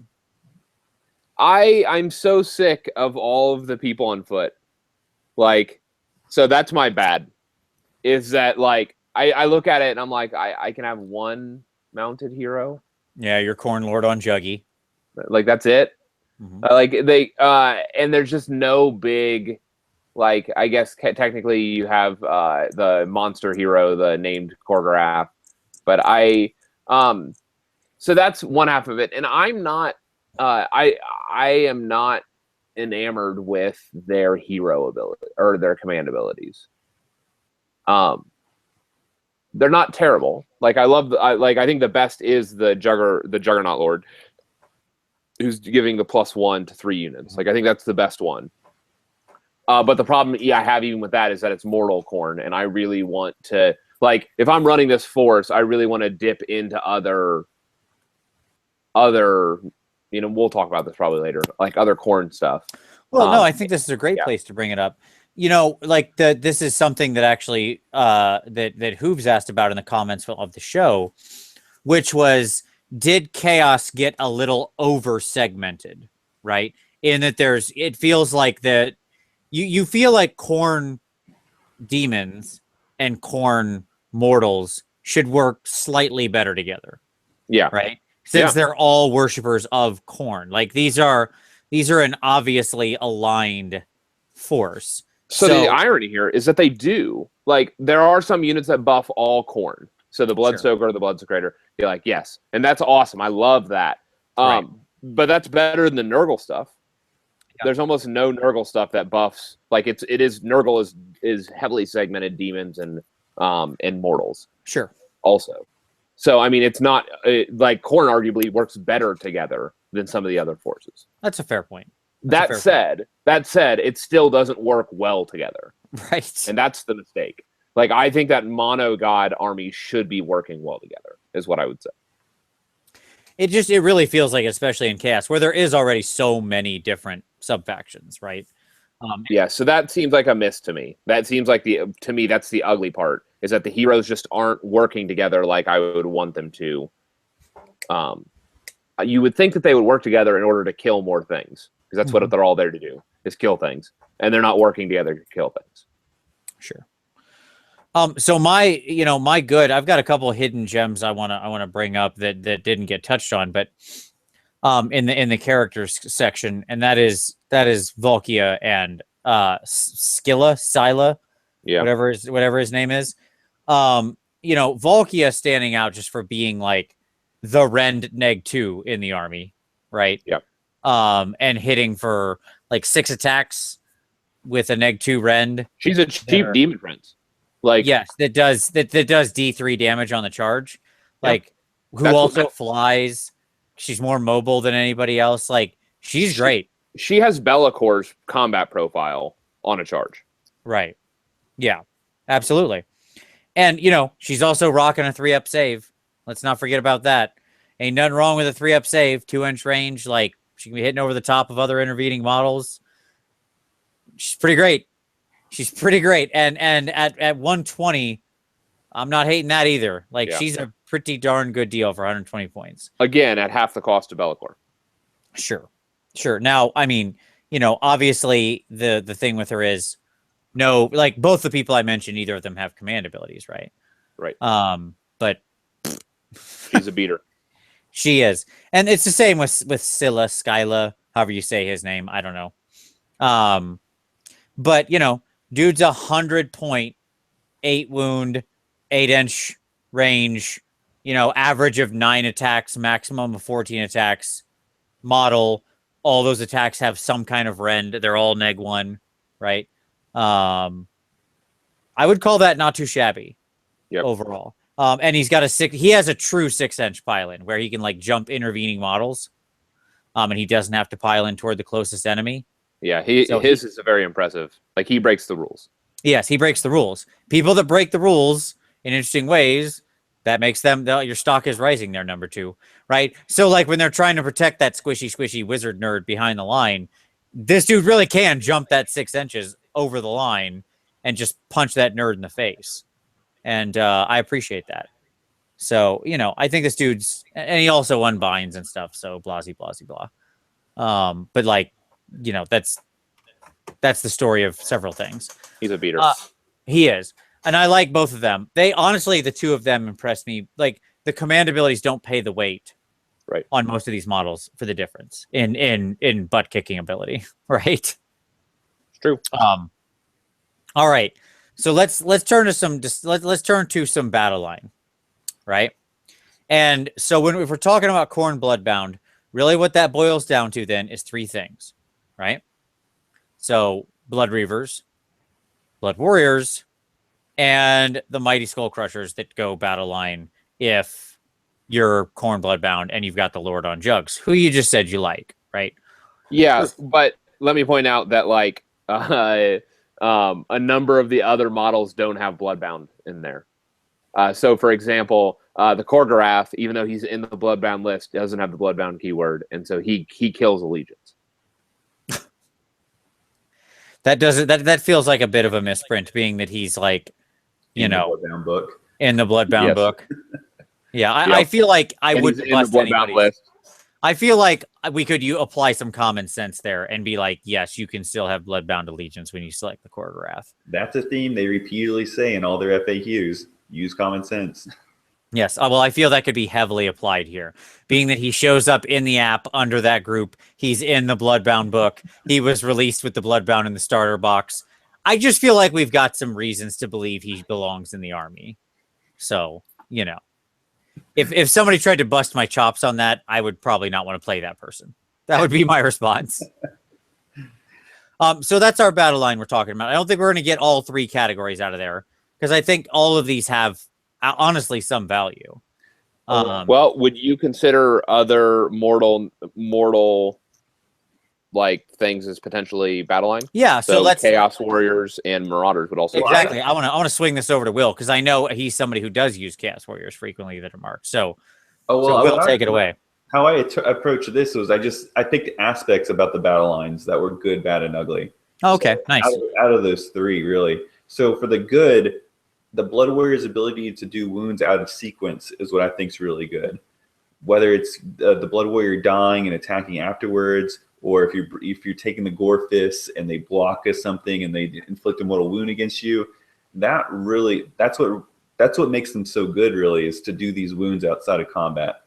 I'm so sick of all of the people on foot. Like, so that's my bad. Is that, like, I look at it and I'm like, I can have one mounted hero. Yeah, your Khorne Lord on Juggy. Like, that's it. Mm-hmm. And there's just no big, like, I guess technically you have the monster hero, the named Kor'graf. But so that's one half of it. And I'm not, I am not enamored with their hero ability or their command abilities. They're not terrible. Like, I think the best is the Juggernaut Lord, who's giving the +1 to 3 units. Like, I think that's the best one. But the problem I have even with that is that it's mortal Khorne, and I really want to, like, if I'm running this force, I really want to dip into other, we'll talk about this probably later, like other Khorne stuff. Well, no, I think this is a great place to bring it up. Like this is something that actually that Hooves asked about in the comments of the show, which was, did Chaos get a little over segmented, right? In that it feels like that you feel like Khorne demons and Khorne mortals should work slightly better together. Yeah. Right? Since they're all worshippers of Khorne. Like, these are an obviously aligned force. So the irony here is that they do. Like, there are some units that buff all Khorne. So the Bloodstoker or the Bloodsecrator, you're like, yes. And that's awesome. I love that. Right. But that's better than the Nurgle stuff. Yeah. There's almost no Nurgle stuff that buffs. Like, Nurgle is heavily segmented demons and mortals. Sure. Also. So, I mean, it's not like Khorne arguably works better together than some of the other forces. That's a fair point. That said, it still doesn't work well together. Right. And that's the mistake. Like, I think that mono god army should be working well together, is what I would say. It really feels like, especially in Chaos, where there is already so many different sub-factions, right? Yeah, so that seems like a miss to me. That seems like to me, that's the ugly part, is that the heroes just aren't working together like I would want them to. You would think that they would work together in order to kill more things, because that's what they're all there to do, is kill things. And they're not working together to kill things. Sure. So my good, I've got a couple of hidden gems I want to bring up that didn't get touched on, but in the characters section, and that is Volkia and Scylla, whatever his name is. Volkia standing out just for being like the Rend Neg 2 in the army, right? Yep. And hitting for like 6 attacks with a Neg 2 Rend. She's a cheap demon friend. Like, yes, that does D3 damage on the charge. Like, who also flies. She's more mobile than anybody else. Like, she's great. She has Bellacor's combat profile on a charge. Right. Yeah, absolutely. And, she's also rocking a 3-up save. Let's not forget about that. Ain't nothing wrong with a 3-up save, 2-inch range. Like, she can be hitting over the top of other intervening models. She's pretty great. And at 120, I'm not hating that either. Like, she's a pretty darn good deal for 120 points. Again, at half the cost of Be'lakor. Sure. Now, I mean, obviously the thing with her is like both the people I mentioned, neither of them have command abilities, right? Right. But she's a beater. She is. And it's the same with Scylla, however you say his name. I don't know. But dude's 100-point, 8 wound, 8-inch range, average of 9 attacks, maximum of 14 attacks, model. All those attacks have some kind of rend. They're all neg 1, right? I would call that not too shabby overall. And he has a true 6-inch pylon where he can like jump intervening models. and he doesn't have to pile in toward the closest enemy. Yeah, his is very impressive. Like, he breaks the rules. Yes, he breaks the rules. People that break the rules in interesting ways, that makes them, your stock is rising there, number 2, right? So, like, when they're trying to protect that squishy wizard nerd behind the line, this dude really can jump that 6 inches over the line and just punch that nerd in the face. And I appreciate that. So, I think this dude's, and he also unbinds and stuff, so blah. But, like, that's the story of several things. He's a beater. He is. And I like both of them. They honestly, the two of them impressed me. Like, the command abilities don't pay the weight on most of these models for the difference in butt kicking ability, right? It's true. All right. So let's turn to some battle line, right? And so if we're talking about Khorne Bloodbound, really what that boils down to then is 3 things, right? So Blood Reavers, Blood Warriors, and the Mighty Skull Crushers that go battle line if you're Khorne Bloodbound and you've got the Lord on Jugs, who you just said you like, right? Yeah, but let me point out that, like, a number of the other models don't have Bloodbound in there. So, for example, the Korgorath, even though he's in the Bloodbound list, doesn't have the Bloodbound keyword, and so he kills Allegiance. That feels like a bit of a misprint, being that he's, like, in the Bloodbound book. In the Bloodbound book. Yeah, Yep. I feel like I And wouldn't he's in the bust Bloodbound anybody. list. I feel like we could apply some common sense there and be like, yes, you can still have Bloodbound Allegiance when you select the Korgorath. That's a theme they repeatedly say in all their FAQs. Use common sense. Yes. Well, I feel that could be heavily applied here, being that he shows up in the app under that group. He's in the Bloodbound book. He was released with the Bloodbound in the starter box. I just feel like we've got some reasons to believe he belongs in the army. So, if somebody tried to bust my chops on that, I would probably not want to play that person. That would be my response. So that's our battle line we're talking about. I don't think we're going to get all 3 categories out of there, because I think all of these have, honestly, some value. Well, would you consider other mortal like things as potentially battle line? Yeah, so let's Chaos Warriors and Marauders would also exactly. I want to swing this over to Will, because I know he's somebody who does use Chaos Warriors frequently that are marked. So, Will, take it away. How I approach this was I picked aspects about the battle lines that were good, bad, and ugly. Okay, so nice. Out of those 3, really. So for the good, the Blood Warrior's ability to do wounds out of sequence is what I think is really good. Whether it's the Blood Warrior dying and attacking afterwards, or if you're taking the Gore Fists and they block something and they inflict a mortal wound against you, that's what makes them so good, really, is to do these wounds outside of combat.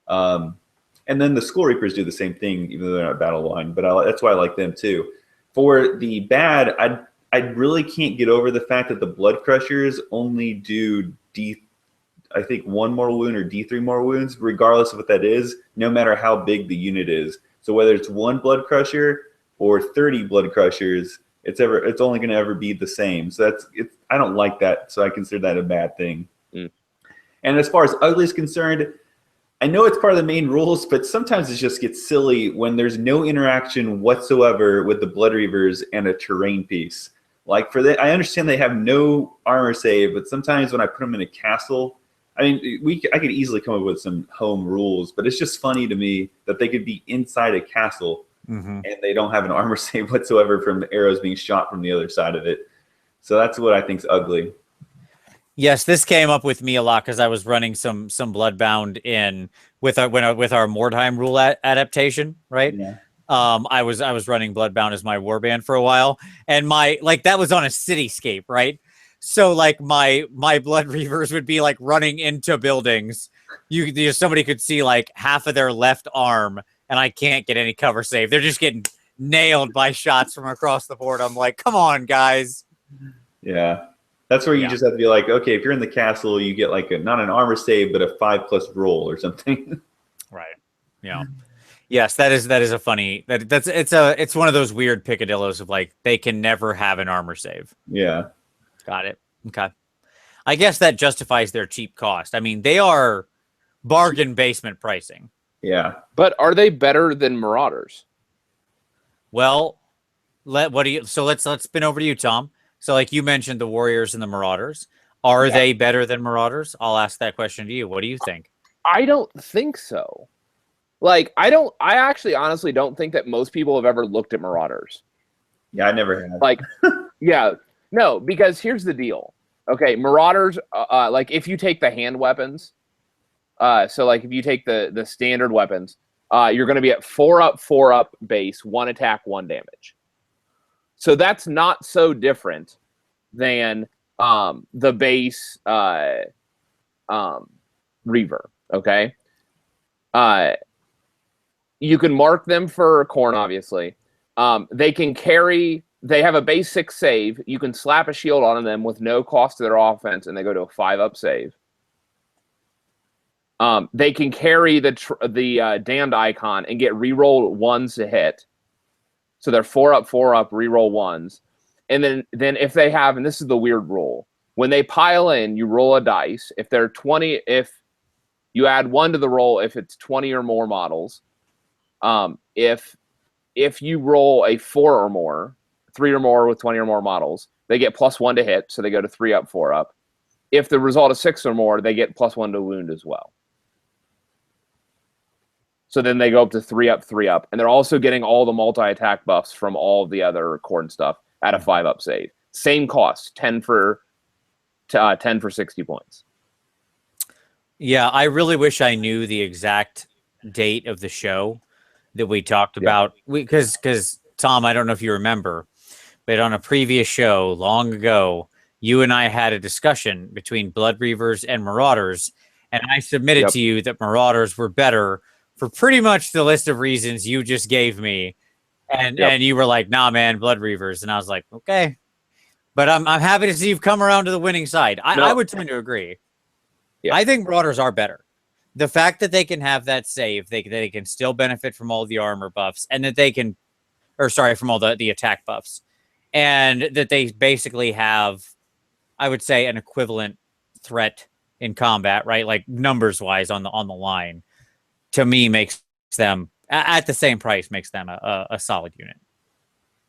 And then the Skull Reapers do the same thing, even though they're not battle line, but that's why I like them too. For the bad, I really can't get over the fact that the Blood Crushers only do I think 1 mortal wound or D3 mortal wounds, regardless of what that is, no matter how big the unit is. So whether it's 1 Blood Crusher or 30 Blood Crushers, it's only going to ever be the same. So I don't like that. So I consider that a bad thing. And as far as ugly is concerned, I know it's part of the main rules, but sometimes it just gets silly when there's no interaction whatsoever with the Blood Reavers and a terrain piece. Like I understand they have no armor save, but sometimes when I put them in a castle, I mean, I could easily come up with some home rules, but it's just funny to me that they could be inside a castle and they don't have an armor save whatsoever from the arrows being shot from the other side of it. So that's what I think is ugly. Yes, this came up with me a lot because I was running some Bloodbound in with our Mordheim rule adaptation, right? Yeah. I was running Bloodbound as my warband for a while, and that was on a cityscape, right? So like my Blood Reavers would be like running into buildings. Somebody could see like half of their left arm, and I can't get any cover save. They're just getting nailed by shots from across the board. I'm like, come on, guys. Yeah. That's where you just have to be like, okay, if you're in the castle, you get like not an armor save, but a 5+ roll or something. Right. Yeah. Yes, that is a funny it's one of those weird picadillos of like they can never have an armor save. Yeah. Got it. Okay. I guess that justifies their cheap cost. I mean, they are bargain basement pricing. Yeah. But are they better than Marauders? Well, let's spin over to you, Tom. So like you mentioned the Warriors and the Marauders. Are they better than Marauders? I'll ask that question to you. What do you think? I don't think so. Like, I actually honestly don't think that most people have ever looked at Marauders. Yeah, I never have. Like, yeah, no, because here's the deal. Okay, Marauders, like if you take the hand weapons, so like if you take the standard weapons, you're going to be at 4 up base, 1 attack, 1 damage. So that's not so different than the base Reaver. Okay, you can mark them for Khorne, obviously. They can carry. They have a base 6 save. You can slap a shield on them with no cost to their offense, and they go to a 5-up save. They can carry the damned icon and get reroll 1s to hit. So they're 4-up, reroll 1s. And then if they have, and this is the weird rule, when they pile in, you roll a dice. If they're 20, if you add 1 to the roll, if it's 20 or more models. If you roll a 4 or more, 3 or more with 20 or more models, they get +1 to hit, so they go to 3-up, 4-up. If the result is 6 or more, they get +1 to wound as well. So then they go up to 3-up, 3-up, and they're also getting all the multi-attack buffs from all of the other Khorne stuff at a 5-up save. Same cost, 10 for 60 points. Yeah, I really wish I knew the exact date of the show that we talked about. Because Tom, I don't know if you remember, but on a previous show long ago, you and I had a discussion between Blood Reavers and Marauders, and I submitted to you that Marauders were better for pretty much the list of reasons you just gave me. And you were like, nah, man, Blood Reavers. And I was like, okay. But I'm happy to see you've come around to the winning side. I would tend to agree. Yeah. I think Marauders are better. The fact that they can have that save, they can still benefit from all the armor buffs, and that they can, or sorry, from all the attack buffs, and that they basically have, I would say, an equivalent threat in combat, right? Like numbers wise on the line, to me makes them at the same price, makes them a solid unit.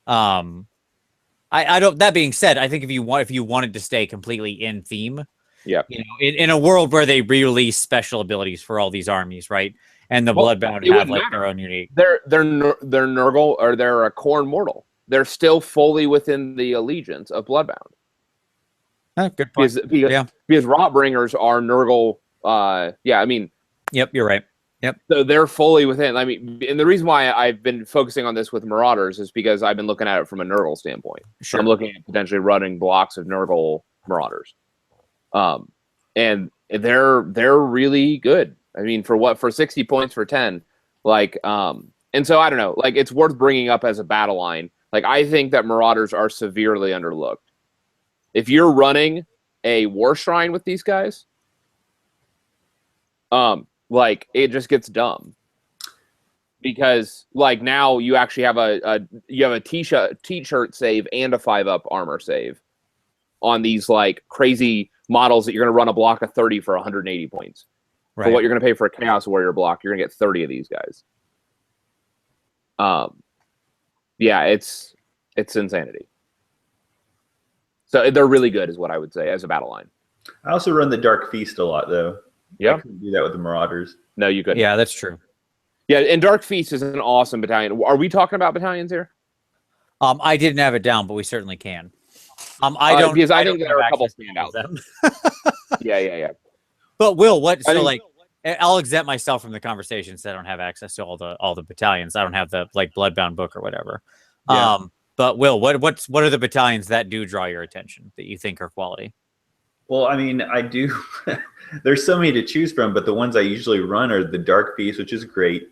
I don't. That being said, I think if you wanted to stay completely in theme. Yeah, you know, in a world where they release special abilities for all these armies, right? And the Bloodbound have like their own unique. They're Nurgle, or they're a Khorne mortal. They're still fully within the allegiance of Bloodbound. Good point. Because Rotbringers are Nurgle. I mean. Yep, you're right. Yep. So they're fully within. I mean, and the reason why I've been focusing on this with Marauders is because I've been looking at it from a Nurgle standpoint. Sure. I'm looking at potentially running blocks of Nurgle Marauders. And they're really good. I mean, for 60 points for 10, like, and so I don't know, like it's worth bringing up as a battle line. Like I think that Marauders are severely underlooked. If you're running a War Shrine with these guys, like it just gets dumb because like now you actually have a t-shirt save and a 5-up armor save on these like crazy models that you're going to run a block of 30 for 180 points. Right. For what you're going to pay for a Chaos Warrior block, you're going to get 30 of these guys. It's insanity. So they're really good is what I would say as a battle line. I also run the Dark Feast a lot though. Yeah. I couldn't do that with the Marauders. No, you couldn't. Yeah, that's true. Yeah, and Dark Feast is an awesome battalion. Are we talking about battalions here? I didn't have it down, but we certainly can. I don't because I think there are a couple standouts. Yeah. But Will, I'll exempt myself from the conversation since I don't have access to all the battalions. I don't have the like Bloodbound book or whatever. Yeah. But Will, what are the battalions that do draw your attention that you think are quality? Well, I mean, I do. There's so many to choose from, but the ones I usually run are the Dark Feast, which is great.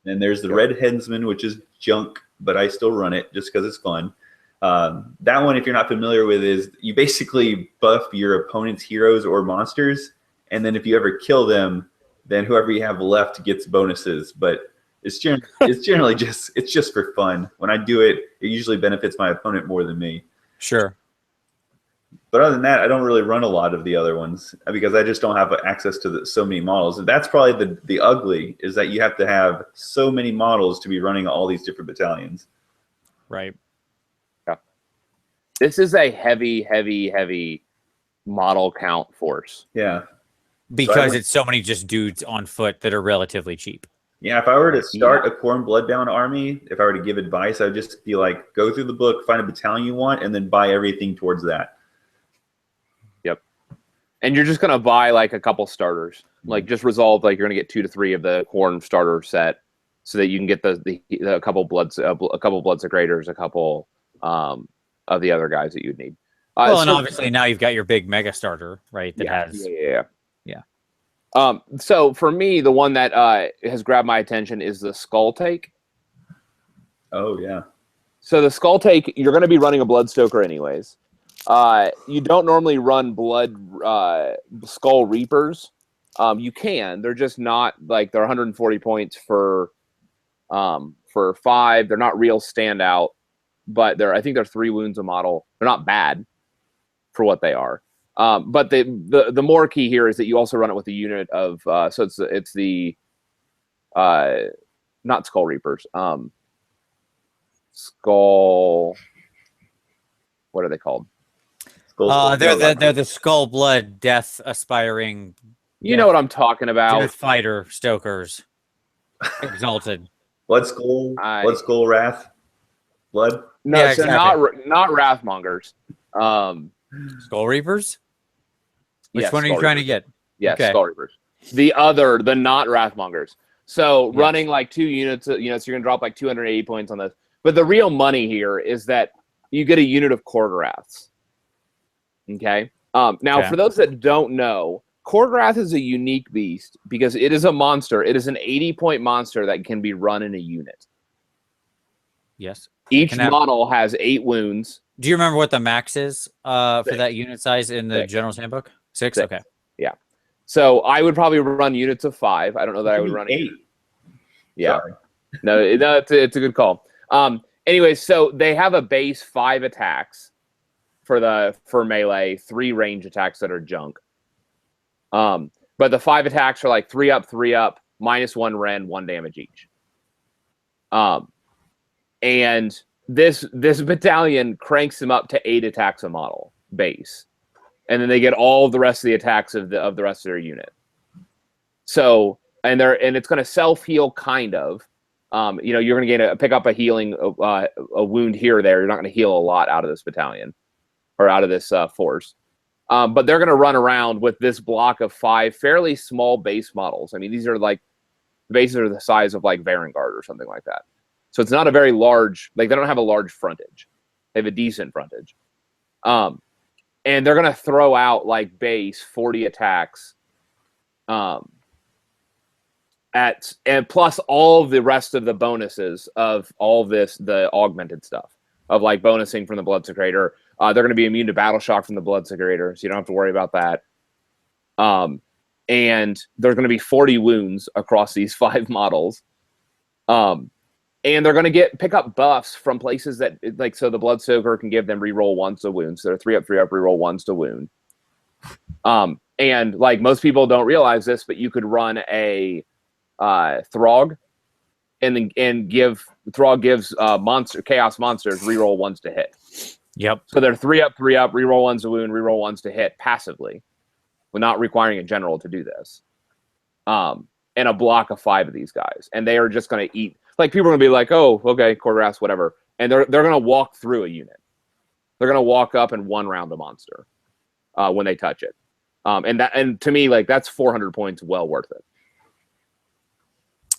And there's the Red Headsman, which is junk, but I still run it just because it's fun. That one, if you're not familiar with, is you basically buff your opponent's heroes or monsters, and then if you ever kill them, then whoever you have left gets bonuses. But it's generally just for fun. When I do it, it usually benefits my opponent more than me. Sure. But other than that, I don't really run a lot of the other ones because I just don't have access to so many models. And that's probably the ugly, is that you have to have so many models to be running all these different battalions. Right. Yeah. This is a heavy model count force. Yeah. Because it's so many just dudes on foot that are relatively cheap. Yeah, if I were to start a Khorne Bloodbound army, if I were to give advice, I would just be like, go through the book, find a battalion you want, and then buy everything towards that. Yep. And you're just going to buy like a couple starters. Like just resolve, like you're going to get 2 to 3 of the Khorne starter set so that you can get a couple Bloods, a couple Bloodsecrators, a couple of the other guys that you'd need. Well, and obviously now you've got your big mega starter, right? That has... Yeah. So for me, the one that has grabbed my attention is the Skull Take. Oh, yeah. So the Skull Take, you're going to be running a Bloodstoker anyways. You don't normally run Skull Reapers. You can. They're just not, like, they're 140 points for 5. They're not real standout, but I think they're 3 wounds a model. They're not bad for what they are. But the more key here is that you also run it with a unit of so it's the not Skull Reapers, Skull, what are they called? They're the Skull Blood Death aspiring. You know what I'm talking about? Death Fighter Stokers, Exalted. Blood Skull Wrath, Blood. No, yeah, so exactly. not Wrathmongers. Skull Reapers. Which one are you trying to get? Yeah, okay. Skull Reapers. The not Wrathmongers. So running like 2 units, so you're gonna drop like 280 points on this. But the real money here is that you get a unit of Korgoraths. Okay. Now for those that don't know, Korgorath is a unique beast because it is a monster. It is an 80-point monster that can be run in a unit. Yes. Each model has 8 wounds. Do you remember what the max is for that unit size in the General's Handbook? 6? Okay. Yeah. So I would probably run units of 5. I don't know that I would run 8. Yeah. No, it's a good call. Anyway, so they have a base 5 attacks for melee, 3 range attacks that are junk. But the 5 attacks are like 3 up, -1 Ren, 1 damage each. And this battalion cranks them up to 8 attacks a model base, and then they get all the rest of the attacks of the rest of their unit. So and it's going to self heal kind of. You're going to pick up a healing a wound here or there. You're not going to heal a lot out of this battalion or out of this force. But they're going to run around with this block of 5 fairly small base models. I mean, these are like the bases are the size of like Varangard or something like that. So it's not a very large, like they don't have a large frontage. They have a decent frontage. And they're going to throw out like base 40 attacks and plus all the rest of the bonuses of all this, the augmented stuff of like bonusing from the Bloodsecrator. They're going to be immune to battle shock from the Bloodsecrator, so you don't have to worry about that. And there's going to be 40 wounds across these 5 models. And they're going to pick up buffs from places that, like, so the Bloodstoker can give them reroll 1s to wound. So they're 3 up, reroll 1s to wound. And like most people don't realize this, but you could run a Throg, and give Throg gives chaos monsters reroll 1s to hit. Yep. So they're 3 up, reroll 1s to wound, reroll 1s to hit passively, with not requiring a general to do this. And a block of 5 of these guys, and they are just going to eat. Like people are going to be like, oh, okay, Korgorath, whatever, and they're going to walk through a unit. They're going to walk up and 1 round a monster when they touch it. And to me, like that's 400 points, well worth it.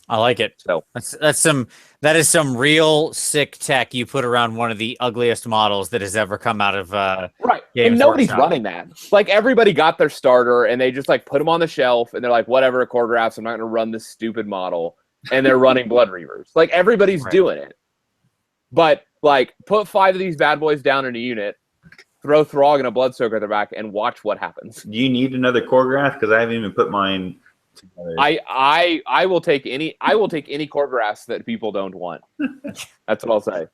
I like it. So that is some real sick tech you put around one of the ugliest models that has ever come out of right. And nobody's running that. Like everybody got their starter and they just like put them on the shelf and they're like, whatever, Korgoraths, I'm not going to run this stupid model. And they're running Blood Reavers. Like everybody's doing it. But like put 5 of these bad boys down in a unit, throw Throg and a Bloodstoker at their back, and watch what happens. Do you need another Korgorath? Because I haven't even put mine together. I will take any Korgoraths that people don't want. That's what I'll say.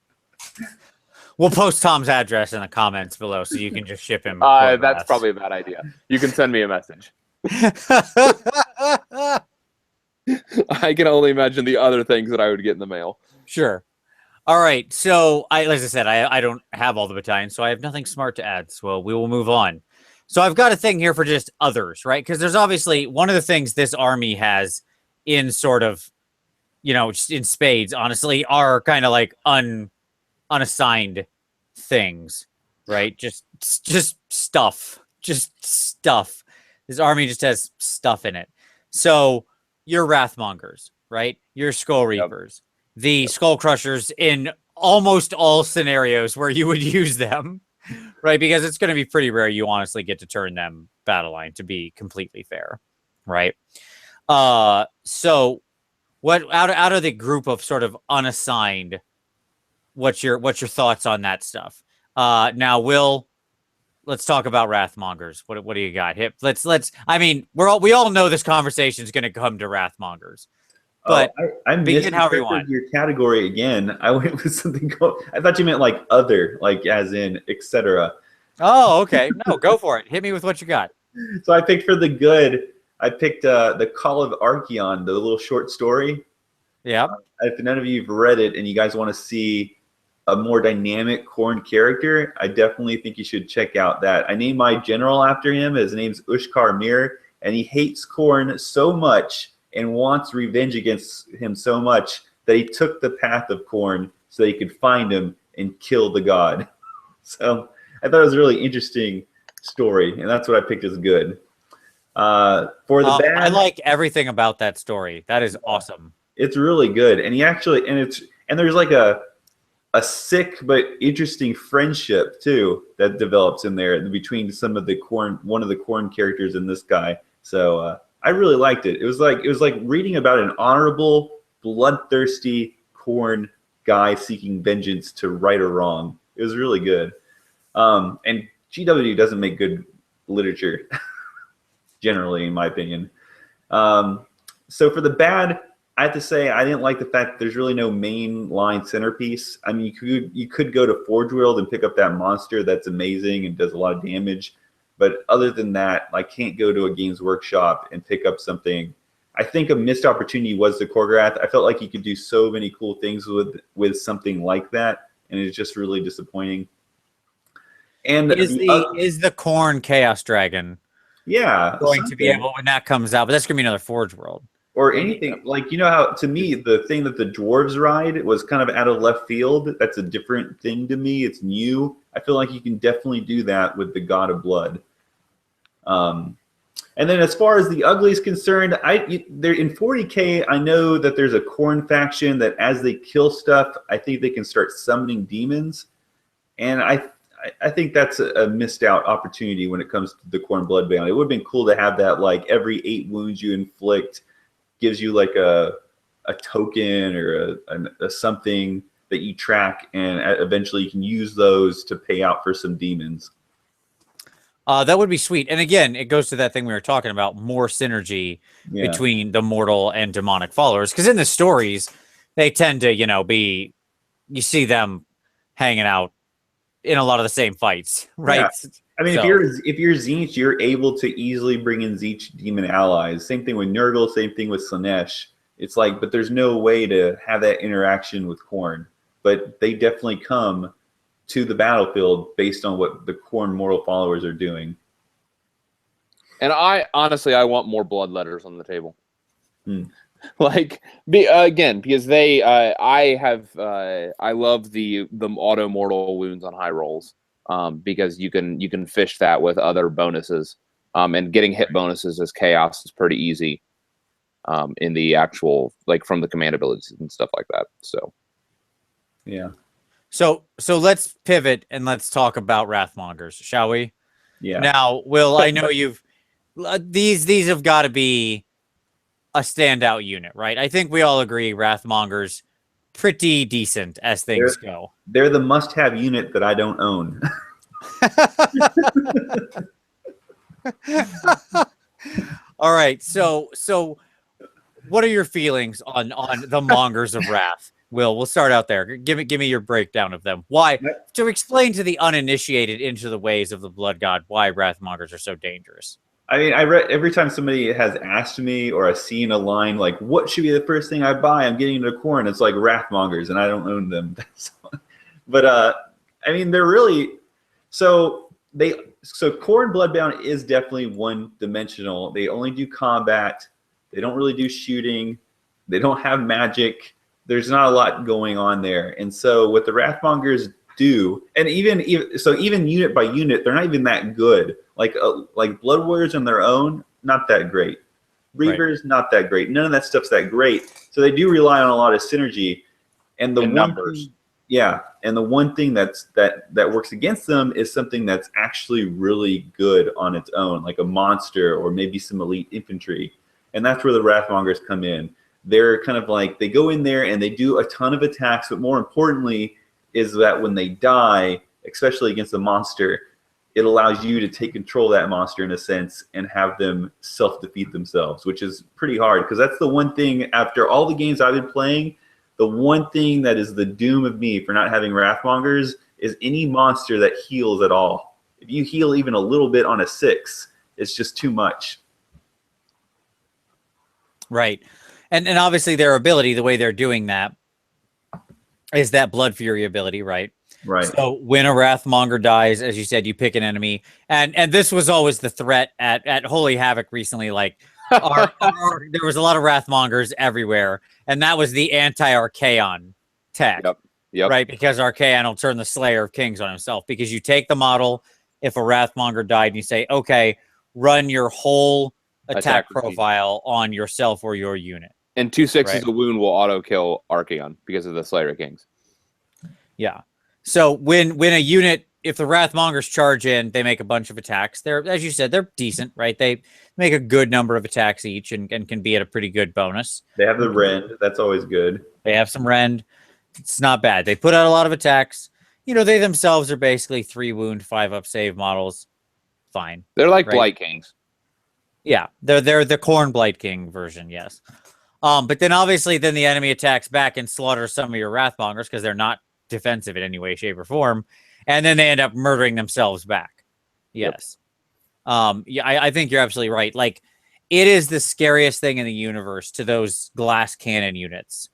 We'll post Tom's address in the comments below so you can just ship him. That's probably a bad idea. You can send me a message. I can only imagine the other things that I would get in the mail. Sure. All right. So, as I said, I don't have all the battalions, so I have nothing smart to add. So we will move on. So I've got a thing here for just others, right? Because there's obviously one of the things this army has in sort of, just in spades, honestly, are kind of like unassigned things, right? Just stuff. Just stuff. This army just has stuff in it. So your Wrathmongers, right? Your Skull Reapers, the Skull Crushers in almost all scenarios where you would use them, right? Because it's going to be pretty rare you honestly get to turn them battle line, to be completely fair, right? So what out of the group of sort of unassigned, what's your thoughts on that stuff? Now, Will, let's talk about Wrathmongers. What do you got? Let's. I mean, we all know this conversation is going to come to Wrathmongers, but I begin however you want. Your category again. I went with something. I thought you meant like other, like as in etc. Oh, okay. No, go for it. Hit me with what you got. So I picked for the good. I picked the Call of Archeon, the little short story. Yeah. If none of you have read it and you guys want to see a more dynamic Khorne character, I definitely think you should check out that. I named my general after him. His name's Ushkar Mir, and he hates Khorne so much and wants revenge against him so much that he took the path of Khorne so he could find him and kill the god. So I thought it was a really interesting story, and that's what I picked as good. For the bad, I like everything about that story. That is awesome. It's really good, and there's like a sick but interesting friendship too that develops in there between one of the Khorne characters and this guy. So I really liked it. It was like reading about an honorable, bloodthirsty Khorne guy seeking vengeance to right or wrong. It was really good. And GW doesn't make good literature generally, in my opinion. So for the bad, I have to say I didn't like the fact that there's really no main line centerpiece. I mean, you could go to Forge World and pick up that monster that's amazing and does a lot of damage. But other than that, I can't go to a Games Workshop and pick up something. I think a missed opportunity was the Korgorath. I felt like you could do so many cool things with something like that, and it's just really disappointing. And is the Khorne Chaos Dragon going to be able when that comes out? But that's going to be another Forge World. Or anything, like, how, to me, the thing that the dwarves ride was kind of out of left field. That's a different thing to me. It's new. I feel like you can definitely do that with the God of Blood. And then as far as the ugly is concerned, there in 40K, I know that there's a Khorne faction that as they kill stuff, I think they can start summoning demons. And I think that's a missed out opportunity when it comes to the Khorne Bloodbound. It would have been cool to have that, like, every 8 wounds you inflict gives you like a token or a something that you track, and eventually you can use those to pay out for some demons. That would be sweet. And again, it goes to that thing we were talking about, more synergy between the mortal and demonic followers. Because in the stories, they tend to, you see them hanging out in a lot of the same fights, right? Yeah. I mean, if you're Tzeentch, you're able to easily bring in Tzeentch demon allies. Same thing with Nurgle, same thing with Slaanesh. It's like, but there's no way to have that interaction with Khorne. But they definitely come to the battlefield based on what the Khorne mortal followers are doing. And I want more bloodletters on the table. Because I love the auto mortal wounds on high rolls. Because you can fish that with other bonuses, and getting hit bonuses as chaos is pretty easy in the actual, like, from the command abilities and stuff like that. So yeah. So let's pivot and let's talk about Wrathmongers, shall we? Yeah. Now, Will, I know you've these have got to be a standout unit, right? I think we all agree Wrathmongers pretty decent as things go. They're the must-have unit that I don't own. All right. So what are your feelings on the Mongers of Wrath? We'll start out there. Give me your breakdown of them. Why to explain to the uninitiated into the ways of the Blood God why Wrathmongers are so dangerous. I mean, I read every time somebody has asked me or I've seen a line like, "What should be the first thing I buy?" I'm getting into Khorne. It's like Wrathmongers, and I don't own them. But I mean, they're really so Khorne Bloodbound is definitely one-dimensional. They only do combat. They don't really do shooting. They don't have magic. There's not a lot going on there. And so what the Wrathmongers do, and even unit by unit, they're not even that good. Like Blood Warriors on their own, not that great. Reavers, not that great. None of that stuff's that great. So they do rely on a lot of synergy. And the numbers. And the one thing that works against them is something that's actually really good on its own, like a monster or maybe some elite infantry. And that's where the Wrathmongers come in. They're kind of like, they go in there and they do a ton of attacks, but more importantly is that when they die, especially against a monster, it allows you to take control of that monster in a sense and have them self-defeat themselves, which is pretty hard because that's the one thing after all the games I've been playing, the one thing that is the doom of me for not having Wrathmongers is any monster that heals at all. If you heal even a little bit on a 6, it's just too much. Right. And obviously their ability, the way they're doing that, is that Blood Fury ability, right? Right. So when a Wrathmonger dies, as you said, you pick an enemy. And this was always the threat at Holy Havoc recently. Like, there was a lot of Wrathmongers everywhere. And that was the anti-Archaon tech. Yep. Right? Because Archaon will turn the Slayer of Kings on himself. Because you take the model, if a Wrathmonger died, and you say, okay, run your whole attack profile on yourself or your unit. And 2 6s a wound will auto-kill Archaon because of the Slayer of Kings. Yeah. So when a unit, if the Wrathmongers charge in, they make a bunch of attacks. They're, as you said, they're decent, right? They make a good number of attacks each and can be at a pretty good bonus. They have the rend. That's always good. They have some rend. It's not bad. They put out a lot of attacks. You know, they themselves are basically 3 wound, 5 up save models. Fine. They're like Blight Kings. Yeah. They're the Khorne Blight King version, yes. But then obviously then the enemy attacks back and slaughters some of your Wrathmongers because they're not defensive in any way, shape, or form. And then they end up murdering themselves back. Yes. Yep. I think you're absolutely right. Like, it is the scariest thing in the universe to those glass cannon units,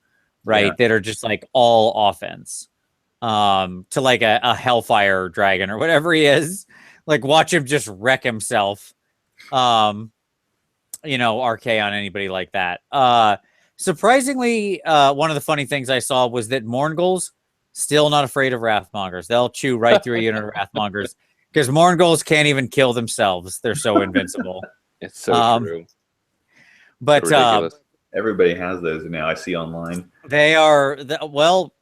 right? That are just like all offense. To like a Hellfire Dragon or whatever he is. Like, watch him just wreck himself. You know, Archaon, anybody like that. Surprisingly, one of the funny things I saw was that Mourngul's still not afraid of Wrathmongers. They'll chew right through a unit of Wrathmongers because Mourngul's can't even kill themselves. They're so invincible. It's so true. But everybody has those now. I see online. They are well.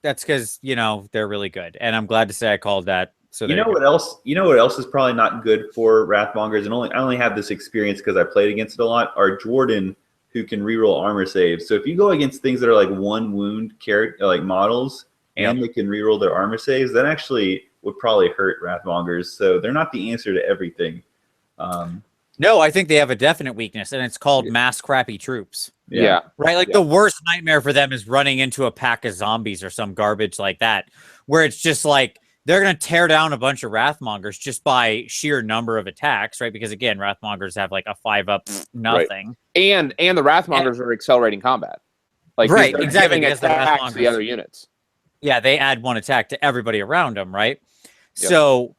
That's because they're really good, and I'm glad to say I called that. So you know what else? You know what else is probably not good for Wrathmongers, and I only have this experience because I played against it a lot. Are Jordan, who can reroll armor saves. So if you go against things that are like 1 wound character, like models, and they can reroll their armor saves, that actually would probably hurt Wrathmongers. So they're not the answer to everything. No, I think they have a definite weakness, and it's called mass crappy troops. Yeah. Right? Like the worst nightmare for them is running into a pack of zombies or some garbage like that, where it's just like they're going to tear down a bunch of Wrathmongers just by sheer number of attacks, right? Because again, Wrathmongers have like a 5-up nothing. Right. And the Wrathmongers are accelerating combat. Like exactly. Giving attacks to the other units. Yeah, they add 1 attack to everybody around them, right? Yep. So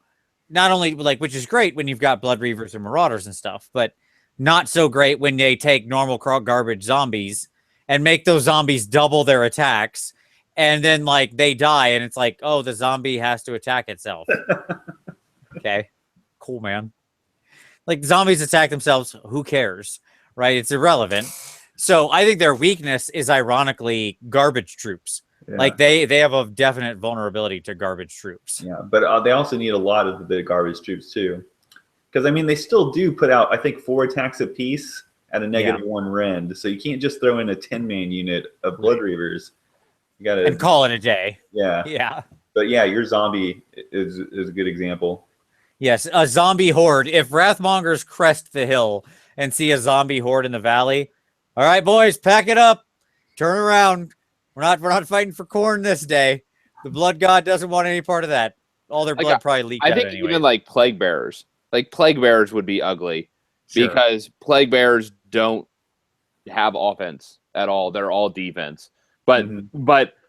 not only which is great when you've got Blood Reavers and Marauders and stuff, but not so great when they take normal garbage zombies and make those zombies double their attacks. And then, they die, and it's like, oh, the zombie has to attack itself. Okay. Cool, man. Like, zombies attack themselves. Who cares? Right? It's irrelevant. So, I think their weakness is, ironically, garbage troops. Yeah. Like, they have a definite vulnerability to garbage troops. Yeah, but they also need a lot of the garbage troops, too. Because, I mean, they still do put out, I think, 4 attacks apiece at a -1 rend. So, you can't just throw in a 10-man unit of Blood Reavers. You gotta and call it a day. Yeah. But yeah, your zombie is a good example. Yes, a zombie horde. If Wrathmongers crest the hill and see a zombie horde in the valley, all right, boys, pack it up, turn around, We're not fighting for Khorne this day. The blood god doesn't want any part of that. All their blood probably leaked out I think anyway. even like plague bearers would be ugly Sure. because plague bearers don't have offense at all. They're all defense. But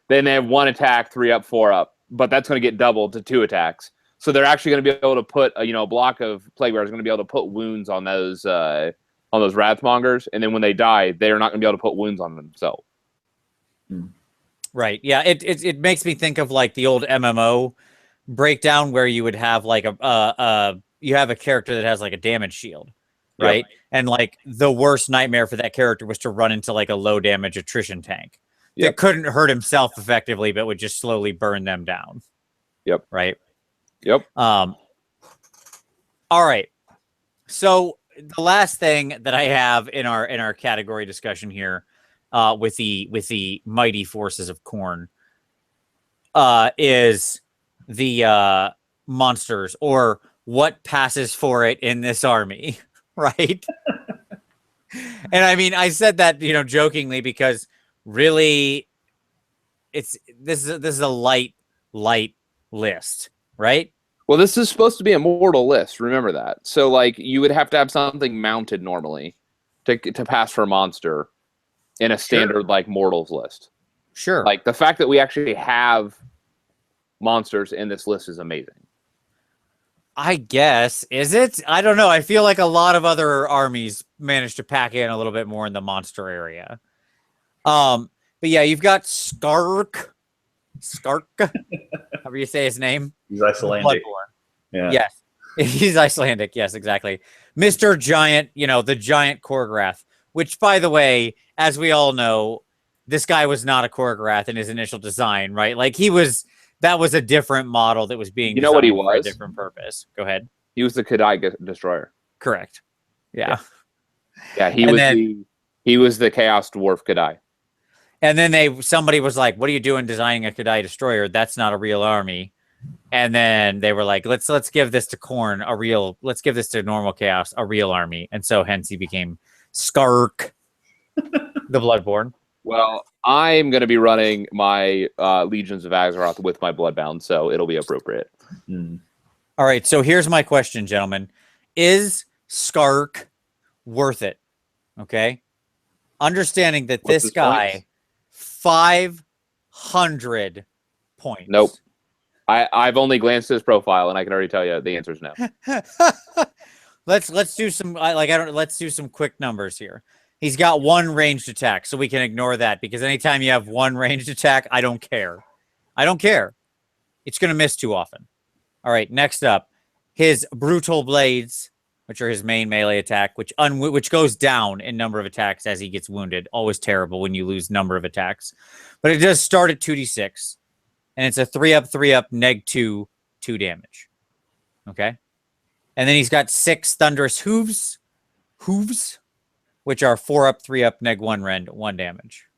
then they have 1 attack, 3 up, 4 up. But that's going to get doubled to 2 attacks. So they're actually going to be able to put a block of plague bearers going to be able to put wounds on those Wrathmongers, and then when they die, they're not going to be able to put wounds on themselves. Right. Yeah. It makes me think of like the old MMO breakdown where you would have like you have a character that has like a damage shield, right? Yep. And like the worst nightmare for that character was to run into like a low damage attrition tank that couldn't hurt himself effectively, but would just slowly burn them down. Yep. Right. Yep. All right. So the last thing that I have in our category discussion here, with the mighty forces of Khorne, is the monsters, or what passes for it in this army, right? And I mean, I said that jokingly because really, this is a light list, right? Well, this is supposed to be a mortal list. Remember that. So, like, you would have to have something mounted normally to pass for a monster in a standard like mortals list. Sure. Like the fact that we actually have monsters in this list is amazing. I guess. Is it? I don't know. I feel like a lot of other armies managed to pack in a little bit more in the monster area. But yeah, you've got Skark. However you say his name. He's Icelandic. Yeah. Yes. He's Icelandic. Yes, exactly. Mr. Giant, the giant Korgorath, which, by the way, as we all know, this guy was not a Korgorath in his initial design, right? Like that was a different model that was being designed what he for a was? different purpose. Go ahead. He was the Kadai Destroyer. Correct. Yeah. Yeah, he was the Chaos Dwarf Kadai. And then somebody was like, "What are you doing designing a Kadai Destroyer? That's not a real army." And then they were like, "Let's give this to Khorne let's give this to normal Chaos a real army." And so hence he became Skark, the Bloodborne. Well, I'm going to be running my Legions of Azeroth with my Bloodbound, so it'll be appropriate. All right, so here's my question, gentlemen: is Skark worth it? Okay, understanding that this guy. Points? 500 points. Nope. I've only glanced at his profile, and I can already tell you the answer is no. Let's do some let's do some quick numbers here. He's got 1 ranged attack, so we can ignore that because anytime you have 1 ranged attack, I don't care. It's gonna miss too often. All right, next up, his brutal blades, which are his main melee attack, which goes down in number of attacks as he gets wounded. Always terrible when you lose number of attacks. But it does start at 2d6. And it's a 3-up, neg 2 damage. Okay? And then he's got 6 thunderous hooves, which are 4-up, 3-up, neg 1 rend, 1 damage.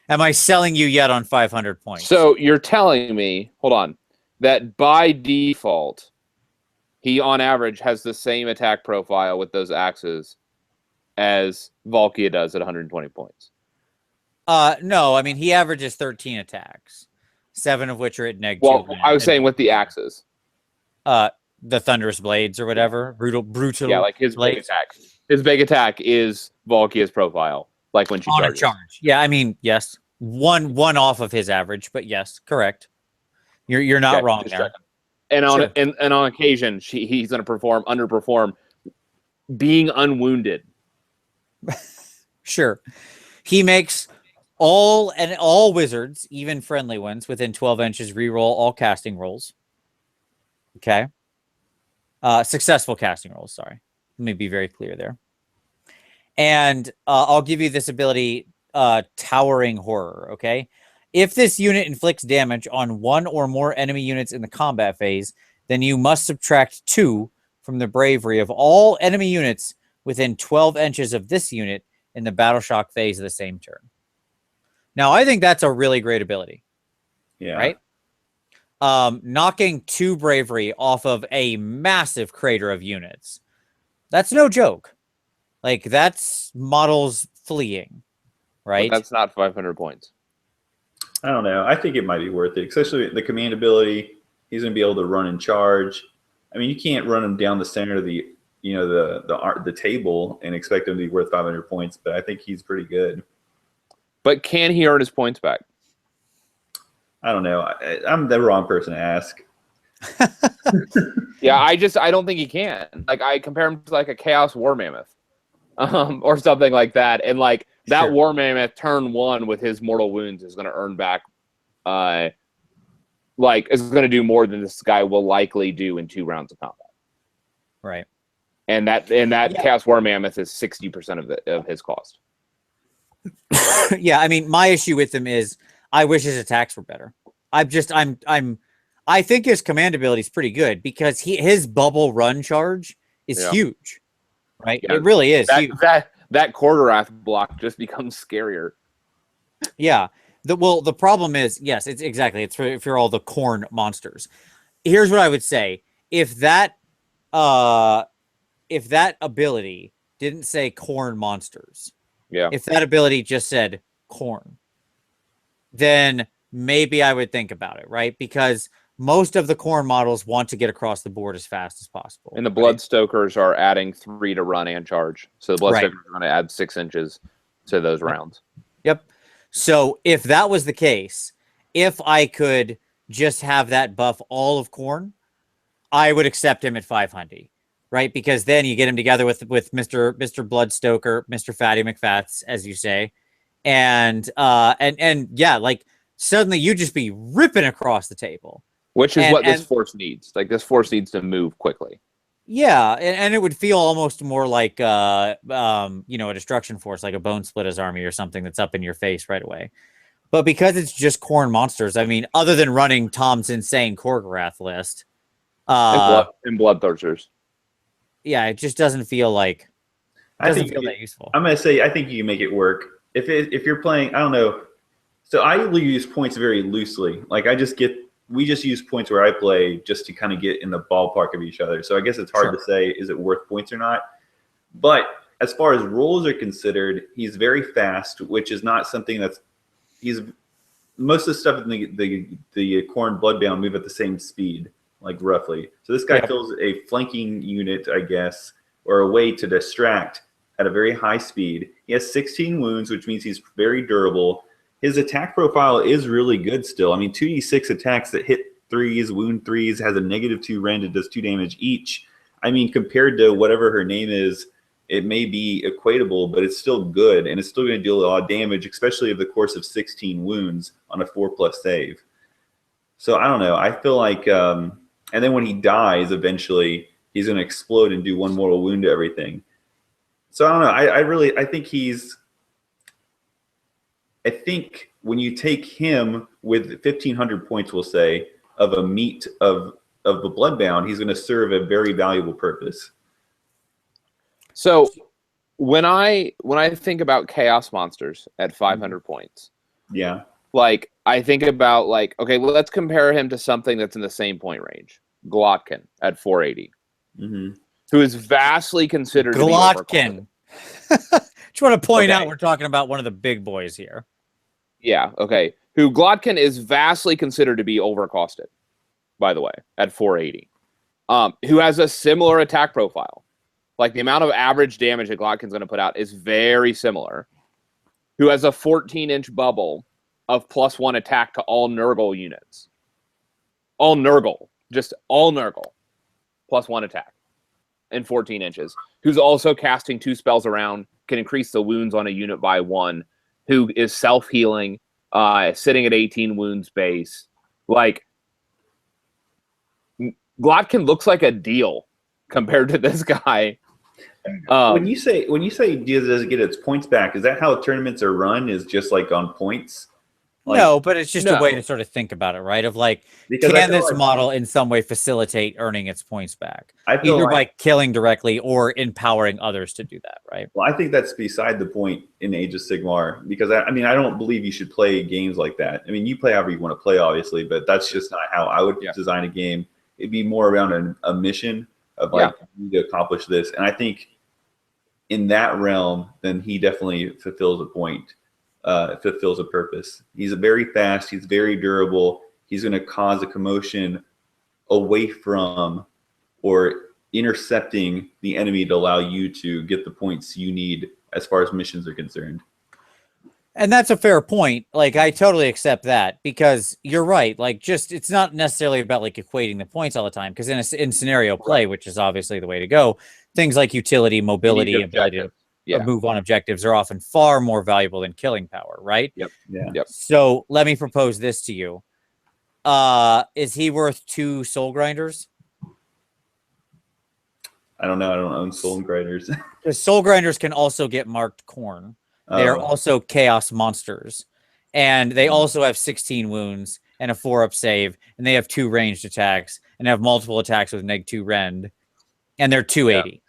Am I selling you yet on 500 points? So you're telling me, hold on, that by default, he, on average, has the same attack profile with those axes as Valkia does at 120 points. No, I mean, he averages 13 attacks, 7 of which are at neg 2. Well, I was saying with the axes. The Thunderous Blades or whatever. Brutal. Yeah, like his big attack. His big attack is Valkia's profile, like when she on charges. A charge. Yeah, I mean, yes. One off of his average, but yes, correct. You're not wrong there. Checking. And on occasion, he's going to underperform, being unwounded. Sure, he makes all wizards, even friendly ones, within 12 inches reroll all casting rolls. Okay, successful casting rolls. Sorry, let me be very clear there. And I'll give you this ability, Towering Horror. Okay. If this unit inflicts damage on 1 or more enemy units in the combat phase, then you must subtract 2 from the bravery of all enemy units within 12 inches of this unit in the battle shock phase of the same turn. Now, I think that's a really great ability. Yeah. Right? Knocking 2 bravery off of a massive crater of units. That's no joke. Like, that's models fleeing. Right? But that's not 500 points. I don't know. I think it might be worth it, especially the command ability. He's going to be able to run and charge. I mean, you can't run him down the center of the the table and expect him to be worth 500 points, but I think he's pretty good. But can he earn his points back? I don't know. I'm the wrong person to ask. Yeah, I don't think he can. Like, I compare him to like a Chaos War Mammoth, or something like that, and like that Sure. War Mammoth turn 1 with his mortal wounds is going to earn back, like is going to do more than this guy will likely do in 2 rounds of combat. Right. And that Chaos War Mammoth is 60% of his cost. Yeah, I mean, my issue with him is I wish his attacks were better. I think his command ability is pretty good because his bubble run charge is huge, right? Yeah, it really is huge. That Quarterath block just becomes scarier. Yeah. The problem is, yes, it's exactly. It's for all the Khorne monsters. Here's what I would say: if that ability didn't say Khorne monsters, if that ability just said Khorne, then maybe I would think about it, right? Because most of the Khorne models want to get across the board as fast as possible. And the Bloodstokers are adding 3 to run and charge. So the Bloodstokers are going to add 6 inches to those rounds. Yep. So if that was the case, if I could just have that buff all of Khorne, I would accept him at 500, right? Because then you get him together with Mr. Bloodstoker, Mr. Fatty McFats, as you say. And yeah, like suddenly you just be ripping across the table. Which is what this force needs. Like, this force needs to move quickly. Yeah, and it would feel almost more like a destruction force, like a Bone Splitter's army or something that's up in your face right away. But because it's just Khorne monsters, I mean, other than running Tom's insane Korgorath list, and Bloodthirsters. Yeah, it just doesn't feel like that useful. I'm gonna say I think you can make it work. If you're playing, I don't know. So I use points very loosely. Like we just use points where I play just to kind of get in the ballpark of each other. So I guess it's hard to say, is it worth points or not? But as far as rolls are considered, he's very fast, which is not something most of the stuff in the Khorne Bloodbound move at the same speed, like roughly. So this guy fills a flanking unit, I guess, or a way to distract at a very high speed. He has 16 wounds, which means he's very durable. His attack profile is really good still. I mean, 2d6 attacks that hit 3s, wound 3s, has a -2 rend, it does 2 damage each. I mean, compared to whatever her name is, it may be equatable, but it's still good, and it's still going to deal a lot of damage, especially over the course of 16 wounds on a 4+ save. So I don't know. I feel like, and then when he dies, eventually, he's going to explode and do 1 mortal wound to everything. So I don't know. I think when you take him with 1,500 points, we'll say, of a meat of the Bloodbound, he's going to serve a very valuable purpose. So when I think about Chaos monsters at 500 points, like I think about like, okay, well, let's compare him to something that's in the same point range. Glotkin at 480, who is vastly considered Glotkin. Just want to point out we're talking about one of the big boys here. Yeah, okay. Who Glotkin is vastly considered to be overcosted, by the way, at 480. Who has a similar attack profile. Like, the amount of average damage that Glotkin's going to put out is very similar. Who has a 14-inch bubble of +1 attack to all Nurgle units. All Nurgle. Just all Nurgle. +1 attack. And 14 inches. Who's also casting 2 spells around, can increase the wounds on a unit by 1. Who is self-healing, sitting at 18 wounds base. Like, Glotkin looks like a deal compared to this guy. When you say does it get its points back, is that how tournaments are run? Is just like on points? Like, no, but it's just a way to sort of think about it, right? Of like, can this model in some way facilitate earning its points back? Either by killing directly or empowering others to do that, right? Well, I think that's beside the point in Age of Sigmar, because I mean, I don't believe you should play games like that. I mean, you play however you want to play, obviously, but that's just not how I would design a game. It'd be more around a mission of like, you need to accomplish this. And I think in that realm, then he definitely fulfills a point. fulfills a purpose. He's very fast. He's very durable. He's going to cause a commotion away from or intercepting the enemy to allow you to get the points you need as far as missions are concerned. And that's a fair point. Like, I totally accept that, because you're right. Like, just, it's not necessarily about like equating the points all the time, because in scenario play, which is obviously the way to go, things like utility, mobility, ability to move on objectives are often far more valuable than killing power, right? Yep. Yeah. Yep. So let me propose this to you. Is he worth 2 soul grinders? I don't know. I don't own soul grinders. Because soul grinders can also get marked Khorne. They are also chaos monsters. And they also have 16 wounds and a 4-up save. And they have 2 ranged attacks and have multiple attacks with -2 rend. And they're 280. Yeah.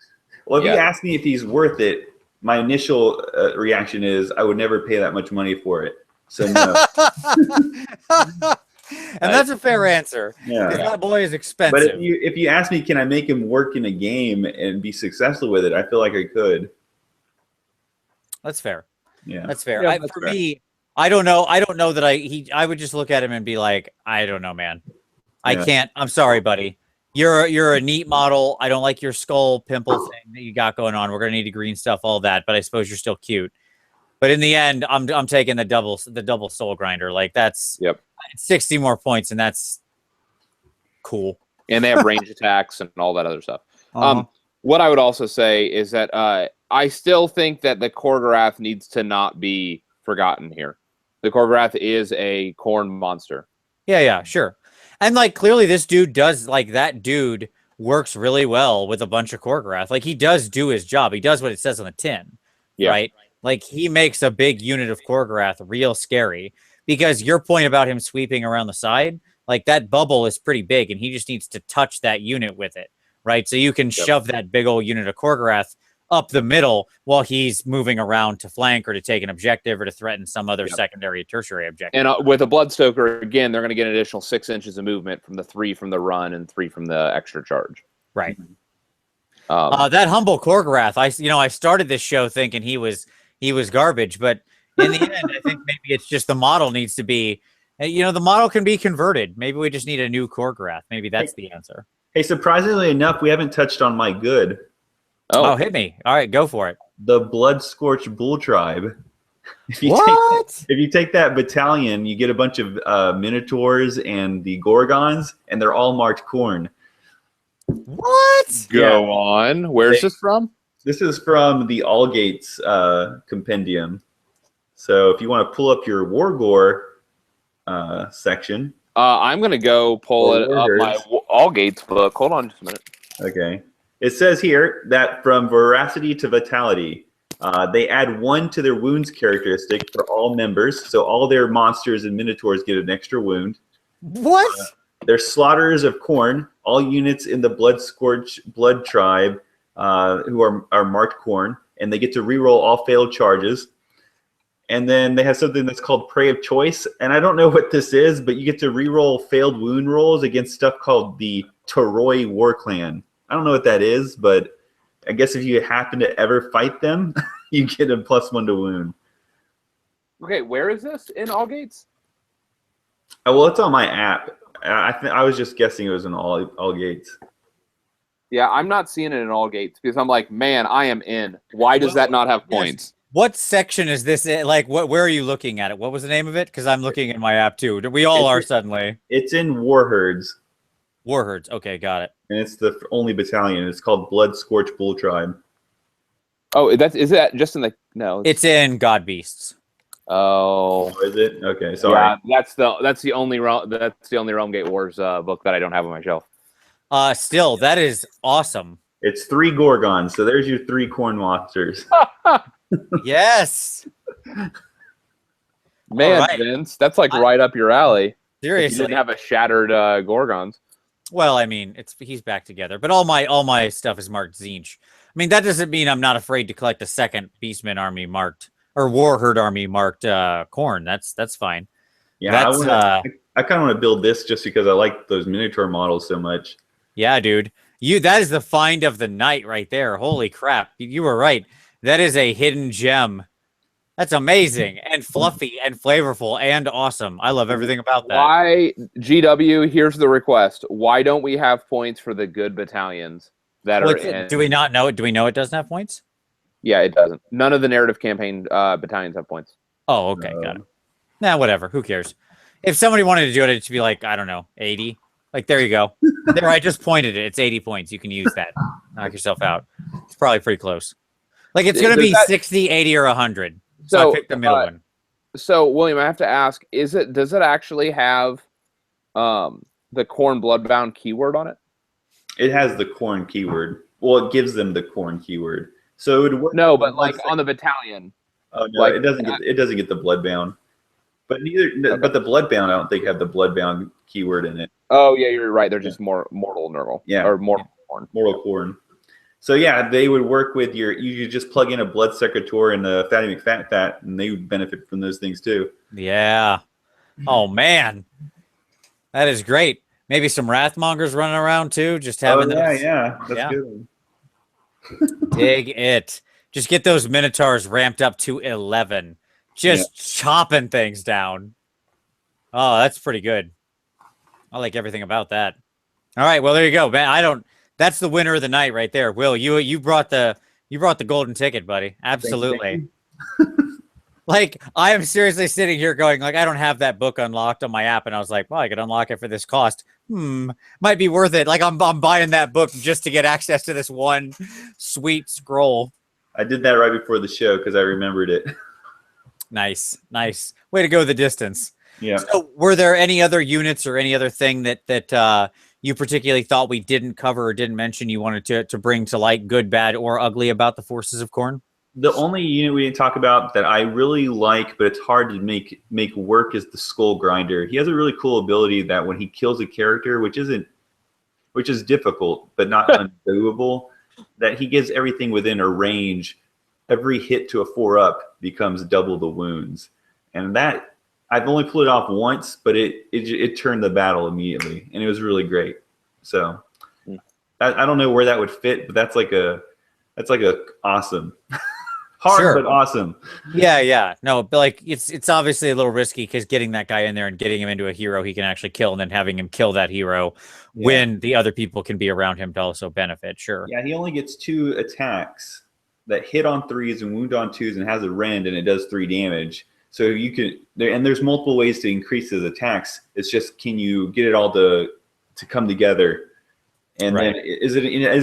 Well, if you ask me if he's worth it, my initial reaction is I would never pay that much money for it. So no. And that's a fair answer. Yeah. That boy is expensive. But if you ask me, can I make him work in a game and be successful with it? I feel like I could. That's fair. Yeah, that's fair. Yeah, For me, I don't know. I don't know that I would just look at him and be like, I don't know, man. I can't. I'm sorry, buddy. You're a neat model. I don't like your skull pimple thing that you got going on. We're gonna need to green stuff, all that. But I suppose you're still cute. But in the end, I'm taking the double soul grinder. Like, that's 60 more points, and that's cool. And they have range attacks and all that other stuff. What I would also say is that I still think that the Khorgorath needs to not be forgotten here. The Khorgorath is a Khorne monster. Yeah, sure. And like, clearly this dude does, like, that dude works really well with a bunch of Khorgorath. Like, he does do his job. He does what it says on the tin, right? Like, he makes a big unit of Khorgorath real scary, because your point about him sweeping around the side, like, that bubble is pretty big and he just needs to touch that unit with it, right? So you can shove that big old unit of Khorgorath up the middle while he's moving around to flank or to take an objective or to threaten some other secondary or tertiary objective. And with a Bloodstoker, again, they're going to get an additional 6 inches of movement from the 3 from the run and 3 from the extra charge. Right. That humble Khorgorath, I started this show thinking he was garbage, but in the end, I think maybe it's just the model needs to be, the model can be converted. Maybe we just need a new Khorgorath. Maybe that's the answer. Hey, surprisingly enough, we haven't touched on my good. Oh, hit me. All right, go for it. The Blood-Scorched Bull Tribe. If you take that battalion, you get a bunch of Minotaurs and the Gorgons, and they're all marked Khorne. What? Go on. Where's this from? This is from the Allgates compendium. So if you want to pull up your Wargore section. I'm going to go pull it up my Allgates book. Hold on just a minute. Okay. It says here that from Veracity to Vitality, they add 1 to their wounds characteristic for all members. So all their monsters and Minotaurs get an extra wound. What? They're Slaughterers of Khorne. All units in the Blood-Scorched Blood Tribe who are marked Khorne, and they get to reroll all failed charges. And then they have something that's called Prey of Choice. And I don't know what this is, but you get to reroll failed wound rolls against stuff called the Toroi War Clan. I don't know what that is, but I guess if you happen to ever fight them, you get a +1 to wound. Okay, where is this in Allgates? Oh, well, it's on my app. I was just guessing it was in Allgates. Yeah, I'm not seeing it in Allgates because I'm like, man, I am in. Why does that not have points? What section is this in? Like, where are you looking at it? What was the name of it? Because I'm looking in my app too. We all are suddenly. It's in Warherds. Warherds. Okay, got it. And it's the only battalion. It's called Blood-Scorched Bull Tribe. Oh, is that just in the no? It's in God Beasts. Oh, is it? Okay, sorry. Yeah, that's the only Realm Gate Wars book that I don't have on my shelf. Still, that is awesome. It's 3 Gorgons, so there's your 3 Khorne monsters. Yes. Man, right. Vince, that's like right up your alley. Seriously, you didn't have a shattered Gorgons. Well, I mean, he's back together, but all my stuff is marked Tzeentch. I mean, that doesn't mean I'm not afraid to collect a second Beastman army marked or Warherd army marked Khorne. That's fine. Yeah, I kind of want to build this just because I like those Minotaur models so much. Yeah, dude, that is the find of the night right there. Holy crap, you were right. That is a hidden gem. That's amazing and fluffy and flavorful and awesome. I love everything about that. Why, GW, here's the request. Why don't we have points for the good battalions that are in... Do we not know it? Do we know it doesn't have points? Yeah, it doesn't. None of the narrative campaign battalions have points. Oh, okay. Got it. Nah, whatever. Who cares? If somebody wanted to do it, it'd be like, I don't know, 80. Like, there you go. There, I just pointed it. It's 80 points. You can use that. Knock yourself out. It's probably pretty close. Like, it's going to be 60, 80, or 100. So I picked the middle one. So, William, I have to ask, does it actually have the Khorne Bloodbound keyword on it? It has the Khorne keyword. Well, it gives them the Khorne keyword. So it would work. No, but like on the battalion. Oh no, like, it doesn't get the Bloodbound. But but the Bloodbound, I don't think have the Bloodbound keyword in it. Oh yeah, you're right. They're just more mortal Nurgle. Yeah. Or mortal Khorne. Mortal Khorne. So yeah, they would work with you just plug in a Blood Secretor and a Fatty McFat, and they would benefit from those things too. Yeah. Oh man. That is great. Maybe some Wrathmongers running around too, just having those. Yeah. That's good. Dig it. Just get those Minotaurs ramped up to 11. Just chopping things down. Oh, that's pretty good. I like everything about that. All right, well there you go, man. That's the winner of the night right there. Will, you brought the golden ticket, buddy. Absolutely. Like, I am seriously sitting here going, like, I don't have that book unlocked on my app, and I was like, well, I could unlock it for this cost. Might be worth it. Like, I'm buying that book just to get access to this one sweet scroll. I did that right before the show because I remembered it. Nice. Way to go the distance. Yeah. So, were there any other units or any other thing that you particularly thought we didn't cover or didn't mention you wanted to bring to light, good, bad, or ugly about the Forces of Khorne? The only unit we didn't talk about that I really like, but it's hard to make work, is the Skull Grinder. He has a really cool ability that when he kills a character, which is difficult but not undoable, that he gives everything within a range. Every hit to a 4-up becomes double the wounds, and that I've only pulled it off once, but it turned the battle immediately, and it was really great. So I don't know where that would fit, but that's like a awesome. Hard, but awesome. Yeah. No, but like it's obviously a little risky because getting that guy in there and getting him into a hero he can actually kill, and then having him kill that hero when the other people can be around him to also benefit. Sure. Yeah, he only gets 2 attacks that hit on 3s and wound on 2s and has a rend, and it does 3 damage. So you can there's multiple ways to increase his attacks. It's just, can you get it all to come together? And then is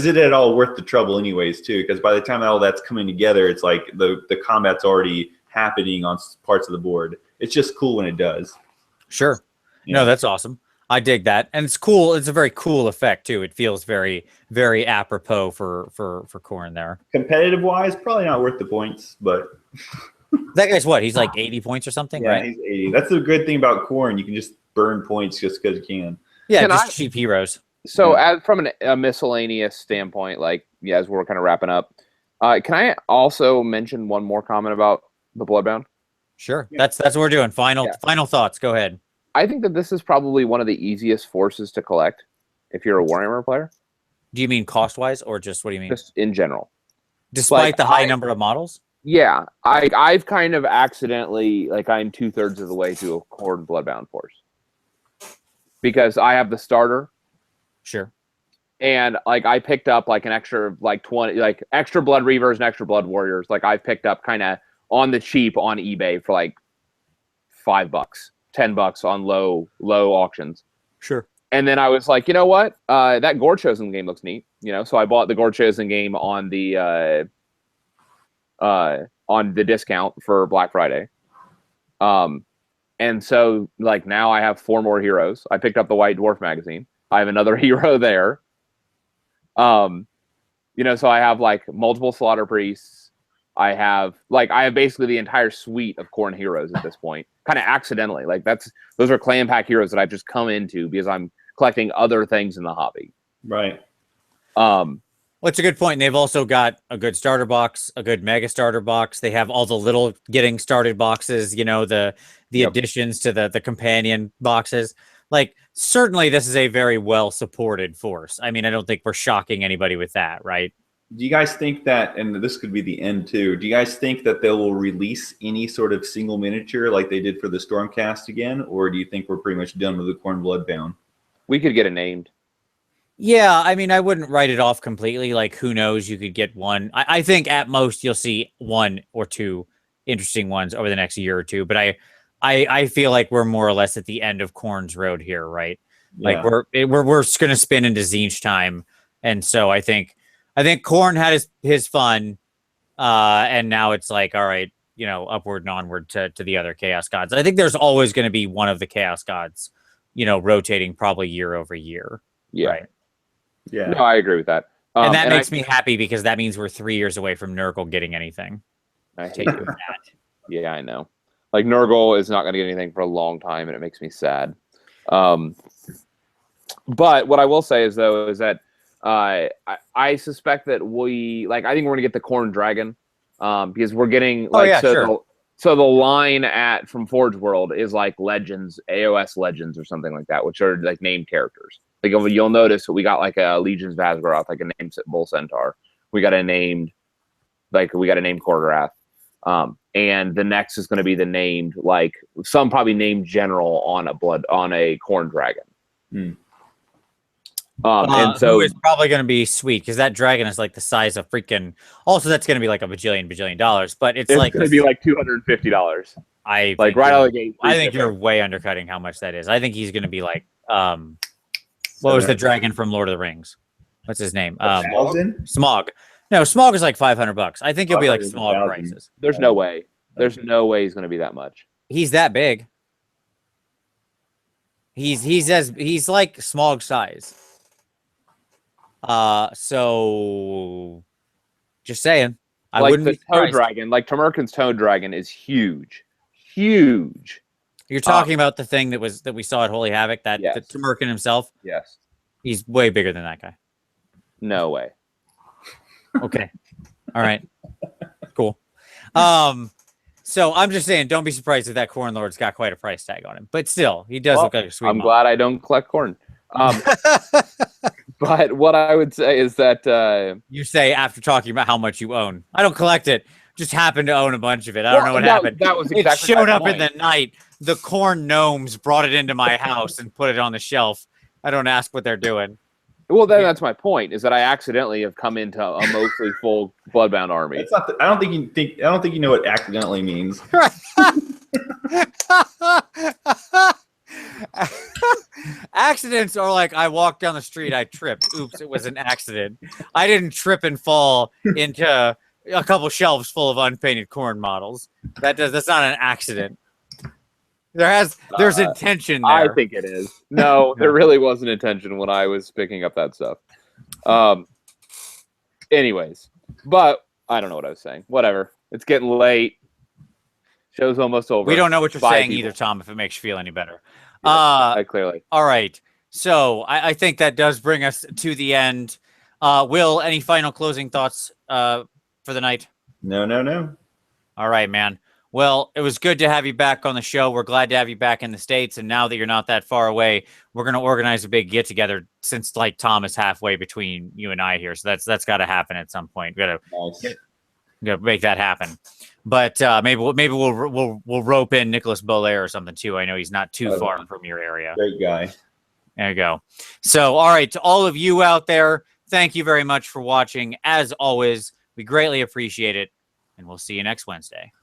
it at all worth the trouble anyways too? Because by the time all that's coming together, it's like the combat's already happening on parts of the board. It's just cool when it does. Sure. No, that's awesome. I dig that. And it's cool. It's a very cool effect too. It feels very, very apropos for Khorne there. Competitive wise, probably not worth the points, but that guy's what? He's like 80 points or something, yeah, right? He's 80. That's the good thing about Khorne. You can just burn points just because you can. Yeah, just cheap heroes. So, as from a miscellaneous standpoint, as we're kind of wrapping up, can I also mention one more comment about the Bloodbound? Sure. Yeah. That's what we're doing. Final thoughts. Go ahead. I think that this is probably one of the easiest forces to collect if you're a Warhammer player. Do you mean cost-wise, or just what do you mean? Just in general. Despite the high number of models? Yeah. I've kind of accidentally, I'm 2/3 of the way to a Khorne Bloodbound force. Because I have the starter. Sure. And I picked up an extra 20 extra Blood Reavers and extra Blood Warriors. I picked up kind of on the cheap on eBay for $5, $10 on low auctions. Sure. And then I was like, you know what? That Gore Chosen game looks neat. So I bought the Gore Chosen game on the discount for Black Friday. And so now I have 4 more heroes. I picked up the White Dwarf magazine. I have another hero there. So I have multiple Slaughter Priests. I have basically the entire suite of Khorne heroes at this point, kind of accidentally. Those are clan pack heroes that I've just come into because I'm collecting other things in the hobby. Right. Well, it's a good point. And they've also got a good starter box, a good mega starter box. They have all the little getting started boxes, the additions to the companion boxes. Certainly this is a very well supported force. I mean, I don't think we're shocking anybody with that, right? Do you guys think that, and this could be the end too, do you guys think that they will release any sort of single miniature like they did for the Stormcast again? Or do you think we're pretty much done with the Khorne Bloodbound? We could get it named. Yeah, I mean, I wouldn't write it off completely. Like, who knows? You could get one. I think at most you'll see one or two interesting ones over the next year or two. But I feel like we're more or less at the end of Khorne's road here, right? Like we're just gonna spin into Tzeentch time, and so I think Khorne had his fun, and now it's like, all right, upward and onward to the other Chaos Gods. I think there's always going to be one of the Chaos Gods, rotating probably year over year. Yeah. Right? Yeah. No, I agree with that. And that makes me happy because that means we're 3 years away from Nurgle getting anything. I hate that. Yeah, I know. Like, Nurgle is not going to get anything for a long time, and it makes me sad. But what I will say is that I suspect that I think we're going to get the Khorne Dragon, because we're getting so the line from Forge World is like Legends, AOS Legends or something like that, which are like named characters. Like, you'll notice we got like a Legions of Asgaroth, like a named Bull Centaur. We got a named Korgorath. And the next is going to be the named, like, some probably named general on a Khorne Dragon. And so it's probably going to be sweet because that dragon is like the size of freaking. Also, that's going to be like a bajillion dollars, but it's like going to be like $250. Right out of the gate. I think you're way undercutting how much that is. I think he's going to be like, what was the dragon from Lord of the Rings? What's his name? Smaug. No, Smaug is like $500. I think he'll be like Smaug prices. There's no way. There's no way he's going to be that much. He's that big. He's like Smaug size. So just saying. I like wouldn't the Toad Dragon, like Tamerkin's Toad Dragon is huge. Huge. You're talking about the thing that we saw at Holy Havoc, that yes. the Tamerkin himself? Yes. He's way bigger than that guy. No way. Okay. All right. Cool. So I'm just saying, don't be surprised if that Khorne Lord's got quite a price tag on him. But still, he does look like a sweet. I'm glad I don't collect Khorne. But what I would say is that you say after talking about how much you own. I don't collect it. Just happened to own a bunch of it. I don't know what happened. That was exactly it showed up in the night. The Khorne gnomes brought it into my house and put it on the shelf. I don't ask what they're doing. Well, then that's my point. Is that I accidentally have come into a mostly full Bloodbound army. It's not. I don't think you know what accidentally means. Accidents are like, I walked down the street, I tripped. Oops, it was an accident. I didn't trip and fall into a couple shelves full of unpainted Khorne models. That's not an accident. There's intention there. I think it is. No, there really wasn't intention when I was picking up that stuff. Anyways, but I don't know what I was saying. Whatever. It's getting late. Show's almost over. We don't know what you're saying either, Tom, if it makes you feel any better. Clearly. All right. So I think that does bring us to the end. Will, any final closing thoughts for the night? No. All right, man. Well, it was good to have you back on the show. We're glad to have you back in the States. And now that you're not that far away, we're going to organize a big get-together since, like, Tom is halfway between you and I here. So that's got to happen at some point. We got to make that happen. But maybe we'll rope in Nicholas Bolaire or something, too. I know he's not too far from your area. Great guy. There you go. So, all right, to all of you out there, thank you very much for watching. As always, we greatly appreciate it. And we'll see you next Wednesday.